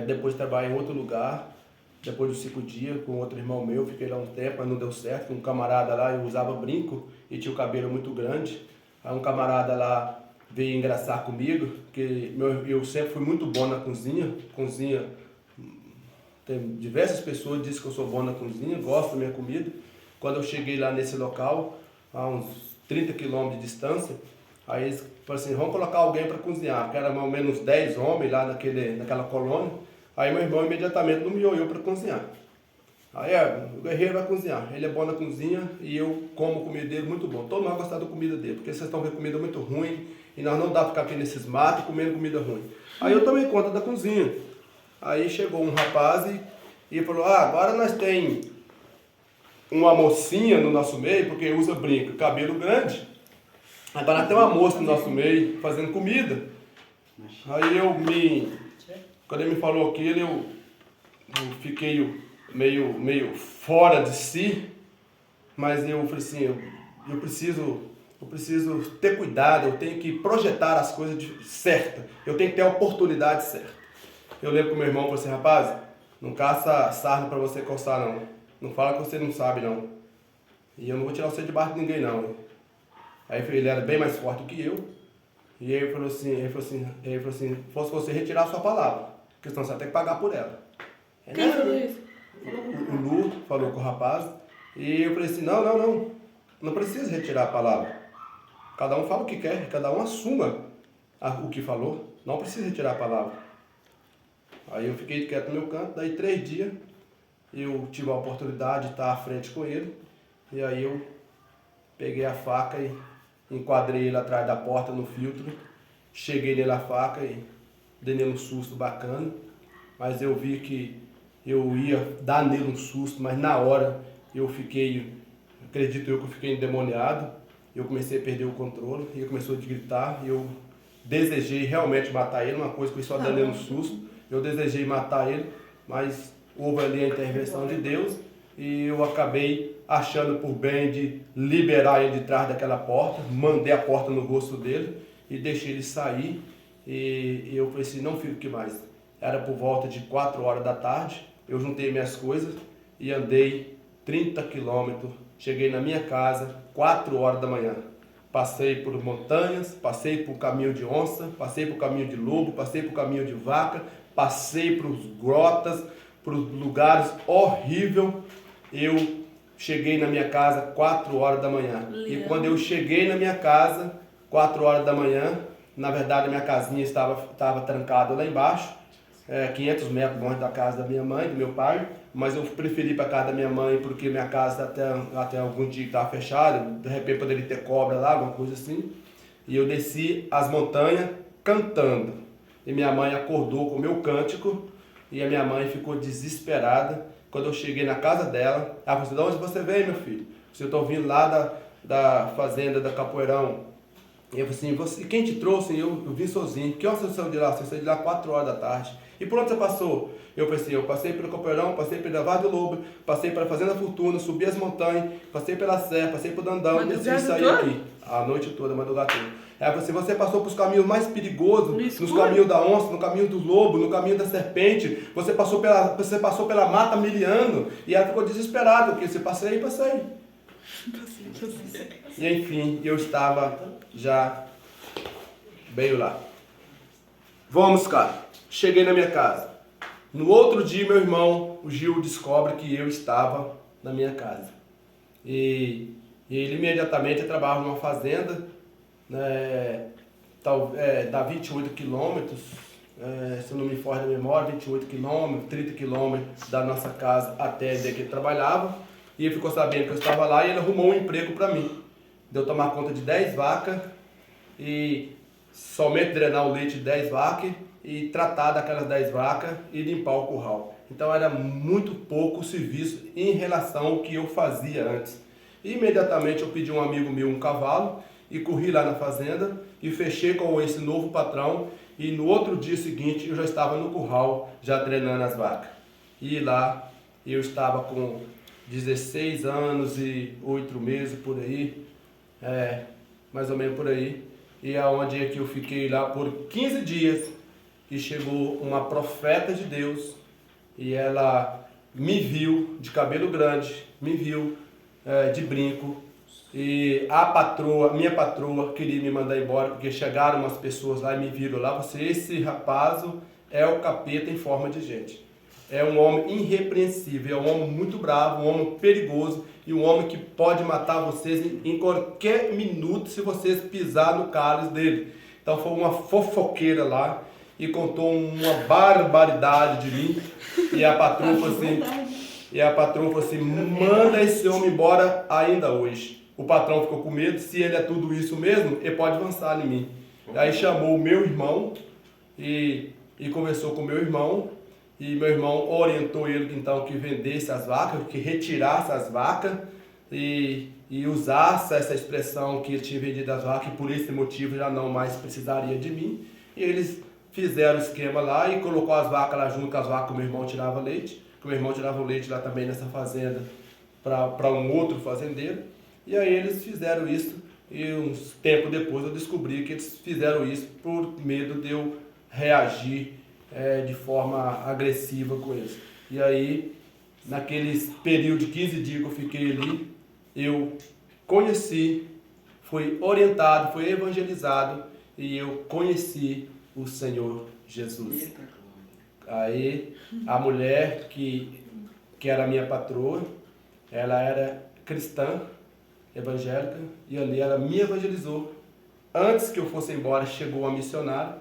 depois de trabalhar em outro lugar, depois dos 5 dias, com outro irmão meu, fiquei lá um tempo, mas não deu certo. Com um camarada lá, eu usava brinco e tinha o cabelo muito grande. Aí um camarada lá veio engraçar comigo, porque eu sempre fui muito bom na cozinha. Tem diversas pessoas que dizem que eu sou bom na cozinha, gostam da minha comida. Quando eu cheguei lá nesse local, a uns 30 quilômetros de distância, aí eles falaram assim: vamos colocar alguém para cozinhar, porque era mais ou menos 10 homens lá naquela colônia. Aí meu irmão imediatamente nomeou eu para cozinhar. Aí o guerreiro vai cozinhar, ele é bom na cozinha e eu como comida dele muito bom. Todo mundo vai gostar da comida dele, porque vocês estão vendo comida muito ruim e nós não dá pra ficar aqui nesses matos comendo comida ruim. Aí eu tomei conta da cozinha. Aí chegou um rapaz e falou, agora nós tem uma mocinha no nosso meio, porque usa brinco, cabelo grande. Agora nós tem uma moça no nosso meio fazendo comida. Aí quando ele me falou aquilo, eu fiquei meio fora de si, mas eu falei assim, eu preciso ter cuidado, eu tenho que projetar as coisas certas, eu tenho que ter a oportunidade certa. Eu lembro que o meu irmão falou assim, rapaz, não caça sarna para você coçar não, não fala que você não sabe não, e eu não vou tirar você debaixo de ninguém não. Aí ele era bem mais forte do que eu, e aí ele falou assim, fosse você retirar a sua palavra, porque senão você vai ter que pagar por ela. Quem falou isso? O Lu falou com o rapaz, e eu falei assim, não precisa retirar a palavra. Cada um fala o que quer, cada um assuma o que falou, não precisa retirar a palavra. Aí eu fiquei quieto no meu canto, daí 3 dias eu tive a oportunidade de estar à frente com ele, e aí eu peguei a faca e enquadrei ele atrás da porta no filtro, cheguei nele a faca e dei nele um susto bacana, mas eu vi que eu ia dar nele um susto, mas na hora acredito eu que eu fiquei endemoniado, eu comecei a perder o controle, e ele começou a gritar, e eu desejei realmente matar ele, uma coisa que eu só dando nele um susto, eu desejei matar ele, mas houve ali a intervenção de Deus, e eu acabei achando por bem de liberar ele de trás daquela porta, mandei a porta no rosto dele, e deixei ele sair, e eu falei assim, não fico aqui mais. Era por volta de 4 horas da tarde, eu juntei minhas coisas e andei 30 quilômetros, cheguei na minha casa 4 horas da manhã. Passei por montanhas, passei por caminho de onça, passei por caminho de lobo, passei por caminho de vaca, passei por grotas, por lugares horríveis. Eu cheguei na minha casa 4 horas da manhã. E quando eu cheguei na minha casa, 4 horas da manhã, na verdade a minha casinha estava trancada lá embaixo, 500 metros longe da casa da minha mãe, do meu pai, mas eu preferi ir para a casa da minha mãe porque minha casa até algum dia estava fechada, de repente poderia ter cobra lá, alguma coisa assim. E eu desci as montanhas cantando. E minha mãe acordou com o meu cântico e a minha mãe ficou desesperada. Quando eu cheguei na casa dela, ela falou assim, de onde você veio, meu filho? Eu estou vindo lá da fazenda da Capoeirão. E eu falei assim, quem te trouxe? Eu vim sozinho. Que hora você saiu de lá? Você saiu de lá 4 horas da tarde. E por onde você passou? Eu pensei, eu passei pelo Capoeirão, passei pelo Vale do Lobo, passei pela Fazenda Fortuna, subi as montanhas, passei pela Serra, passei por Dandão, desci e saí aqui. A noite toda, madrugada toda. Ela falou assim, você passou pelos caminhos mais perigosos, nos caminhos da onça, no caminho do lobo, no caminho da serpente, você passou pela mata miliano, e ela ficou desesperada, porque você passei. E enfim, eu estava já bem lá. Vamos, cara. Cheguei na minha casa. No outro dia, meu irmão, o Gil, descobre que eu estava na minha casa. E ele imediatamente trabalhava numa fazenda, dá 28 quilômetros, se eu não me foge da memória, 28 quilômetros, 30 quilômetros da nossa casa até onde ele trabalhava. E ele ficou sabendo que eu estava lá e ele arrumou um emprego para mim. Deu tomar conta de 10 vacas e somente drenar o leite de 10 vacas e tratar daquelas 10 vacas e limpar o curral. Então era muito pouco o serviço em relação ao que eu fazia antes. E imediatamente eu pedi a um amigo meu um cavalo e corri lá na fazenda e fechei com esse novo patrão, e no outro dia seguinte eu já estava no curral já treinando as vacas. E lá eu estava com 16 anos e 8 meses por aí, mais ou menos por aí, e aonde é que eu fiquei lá por 15 dias, e chegou uma profeta de Deus, e ela me viu de cabelo grande, me viu de brinco, e minha patroa queria me mandar embora, porque chegaram umas pessoas lá e me viram lá, esse rapaz é o capeta em forma de gente. É um homem irrepreensível, é um homem muito bravo, um homem perigoso e um homem que pode matar vocês em qualquer minuto se vocês pisar no cálice dele. Então foi uma fofoqueira lá e contou uma barbaridade de mim. E a patroa falou assim, E a patroa falou assim, manda esse homem embora ainda hoje. O patrão ficou com medo, se ele é tudo isso mesmo, ele pode avançar em mim. Aí chamou o meu irmão e conversou com o meu irmão. E meu irmão orientou ele então que vendesse as vacas, que retirasse as vacas e usasse essa expressão que ele tinha vendido as vacas e por esse motivo já não mais precisaria de mim. E eles fizeram o esquema lá e colocou as vacas lá junto com as vacas que o meu irmão tirava leite. Que o meu irmão tirava o leite lá também nessa fazenda para um outro fazendeiro. E aí eles fizeram isso e uns tempo depois eu descobri que eles fizeram isso por medo de eu reagir de forma agressiva com eles. E aí, naqueles período de 15 dias que eu fiquei ali, eu conheci, fui orientado, fui evangelizado e eu conheci o Senhor Jesus. Aí, a mulher que era minha patroa, ela era cristã, evangélica, e ali ela me evangelizou. Antes que eu fosse embora, chegou uma missionária,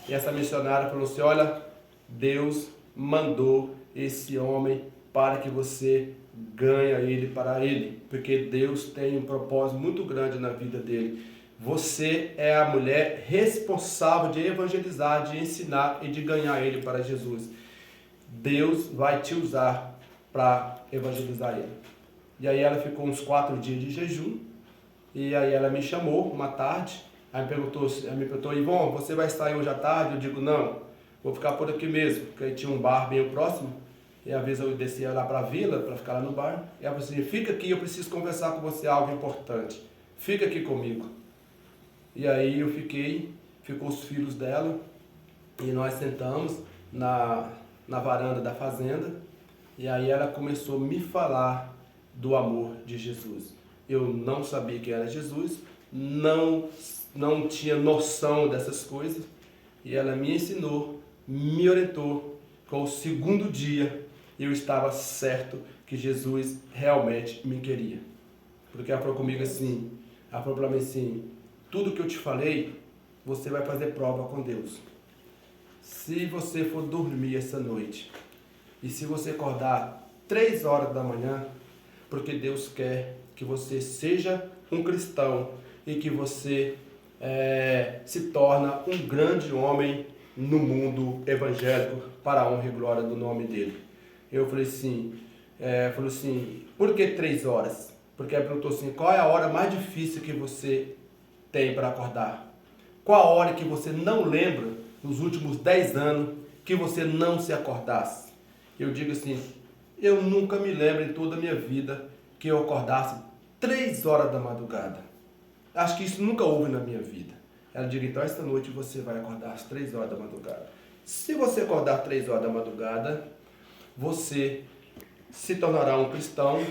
e essa missionária falou assim, olha, Deus mandou esse homem para que você ganhe ele para ele, porque Deus tem um propósito muito grande na vida dele. Você é a mulher responsável de evangelizar, de ensinar e de ganhar ele para Jesus. Deus vai te usar para evangelizar ele. E aí ela ficou uns 4 dias de jejum, e aí ela me chamou uma tarde, aí me perguntou, Ivon, você vai sair hoje à tarde? Eu digo, não, vou ficar por aqui mesmo, porque aí tinha um bar bem próximo, e às vezes eu descia lá para a vila, para ficar lá no bar, e ela falou assim, fica aqui, eu preciso conversar com você, algo importante, fica aqui comigo. E aí eu ficou os filhos dela, e nós sentamos na varanda da fazenda, e aí ela começou a me falar do amor de Jesus. Eu não sabia que era Jesus, não tinha noção dessas coisas, e ela me ensinou, me orientou. Com o segundo dia, eu estava certo que Jesus realmente me queria. Porque ela falou comigo assim, ela falou para mim assim, tudo que eu te falei, você vai fazer prova com Deus. Se você for dormir essa noite, e se você acordar 3 horas da manhã, porque Deus quer que você seja um cristão e que você se torna um grande homem no mundo evangélico para a honra e glória do nome dele. Eu falei assim, por que 3 horas? Porque ela perguntou assim, qual é a hora mais difícil que você tem para acordar? Qual a hora que você não lembra nos últimos 10 anos que você não se acordasse? Eu digo assim, eu nunca me lembro em toda a minha vida que eu acordasse 3 horas da madrugada. Acho que isso nunca houve na minha vida. Ela diz, então esta noite você vai acordar às 3 horas da madrugada. Se você acordar 3 horas da madrugada, você se tornará um cristão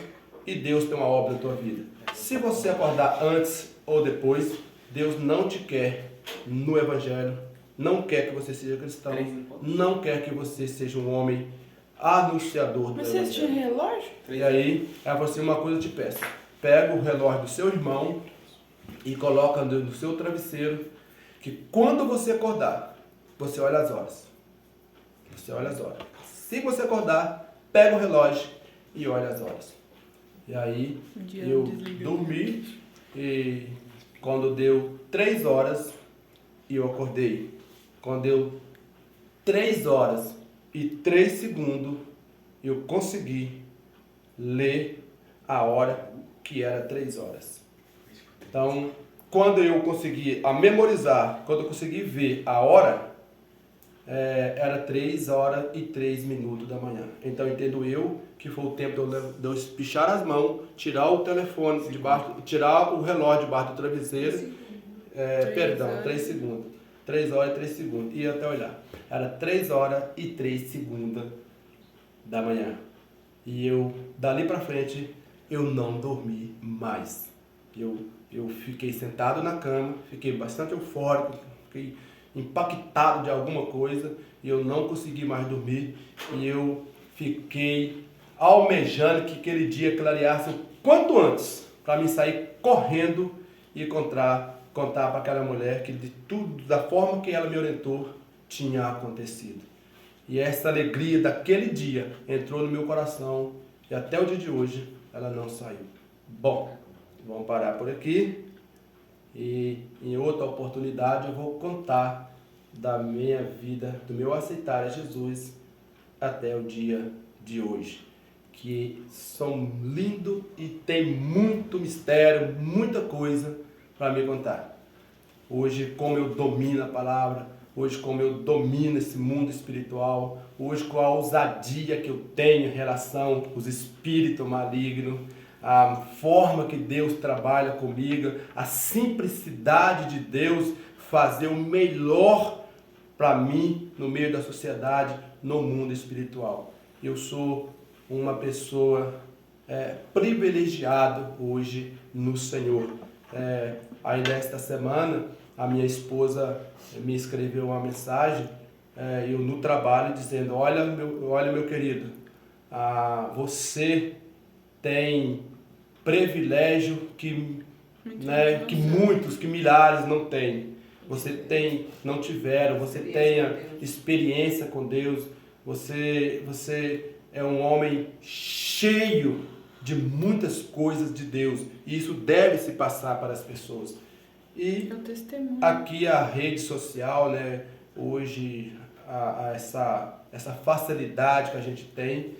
e Deus tem uma obra na tua vida. Se você acordar antes ou depois, Deus não te quer no evangelho, não quer que você seja cristão, não quer que você seja um homem anunciador do evangelho. Mas você tinha relógio? E aí, ela falou assim, uma coisa eu te peço, pega o relógio do seu irmão e coloca no seu travesseiro, que quando você acordar, você olha as horas. Você olha as horas. Se você acordar, pega o relógio e olha as horas. E aí, eu dormi e quando deu 3 horas, eu acordei. Quando deu 3 horas e 3 segundos, eu consegui ler a hora que era 3 horas. Então, quando eu consegui memorizar, quando eu consegui ver a hora, era 3 horas e 3 minutos da manhã. Então, entendo eu que foi o tempo de eu espichar as mãos, tirar o telefone, tirar o relógio debaixo do travesseiro, 3 segundos. 3 horas e 3 segundos. E até olhar. Era 3 horas e 3 segundos da manhã. E eu, dali pra frente, eu não dormi mais. Eu fiquei sentado na cama, fiquei bastante eufórico, fiquei impactado de alguma coisa e eu não consegui mais dormir. E eu fiquei almejando que aquele dia clareasse o quanto antes, para mim sair correndo e contar para aquela mulher que de tudo, da forma que ela me orientou, tinha acontecido. E essa alegria daquele dia entrou no meu coração E até o dia de hoje ela não saiu. Bom, vamos parar por aqui. E em outra oportunidade eu vou contar da minha vida, do meu aceitar a Jesus até o dia de hoje. Que são lindos e tem muito mistério, muita coisa para me contar. Hoje, como eu domino a palavra, hoje, como eu domino esse mundo espiritual, hoje, com a ousadia que eu tenho em relação aos espíritos malignos, a forma que Deus trabalha comigo, a simplicidade de Deus fazer o melhor para mim no meio da sociedade, no mundo espiritual. Eu sou uma pessoa privilegiada hoje no Senhor. Ainda esta semana, a minha esposa me escreveu uma mensagem, eu no trabalho, dizendo, olha meu querido, você tem privilégio que muitos, que milhares não têm. Não tiveram, você tenha experiência com Deus, você é um homem cheio de muitas coisas de Deus, e isso deve se passar para as pessoas. E aqui a rede social, né, hoje, essa facilidade que a gente tem,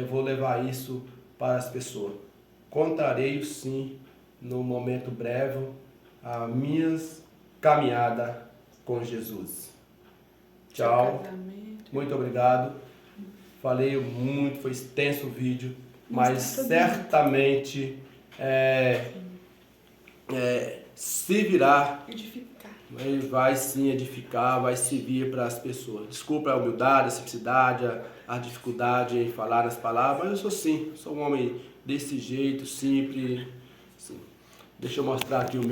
vou levar isso para as pessoas. Contarei sim, no momento breve, a minhas caminhada com Jesus. Tchau. Muito obrigado. Falei muito, foi extenso o vídeo, mas certamente servirá. Vai sim edificar, vai servir para as pessoas. Desculpa a humildade, a simplicidade, a dificuldade em falar as palavras, mas eu sou um homem desse jeito, simples. Assim. Deixa eu mostrar aqui os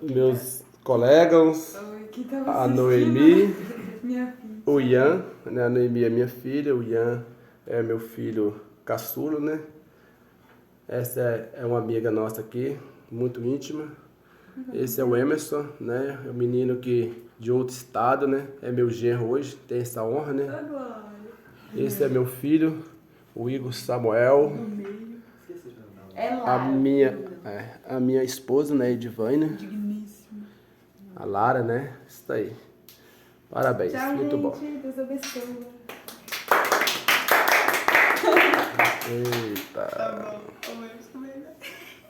meus colegas, a Noemi, o Ian, né? A Noemi é minha filha, o Ian é meu filho caçula, né? Essa é uma amiga nossa aqui, muito íntima. Esse é o Emerson, né? É um menino de outro estado, né? É meu genro hoje, tem essa honra, né? Esse é meu filho, o Igor Samuel. A minha esposa, né, Edivânia. A Lara, né? Isso aí. Parabéns, tchau, muito gente, bom. Deus abençoe. Eita. Tá bom, comemos.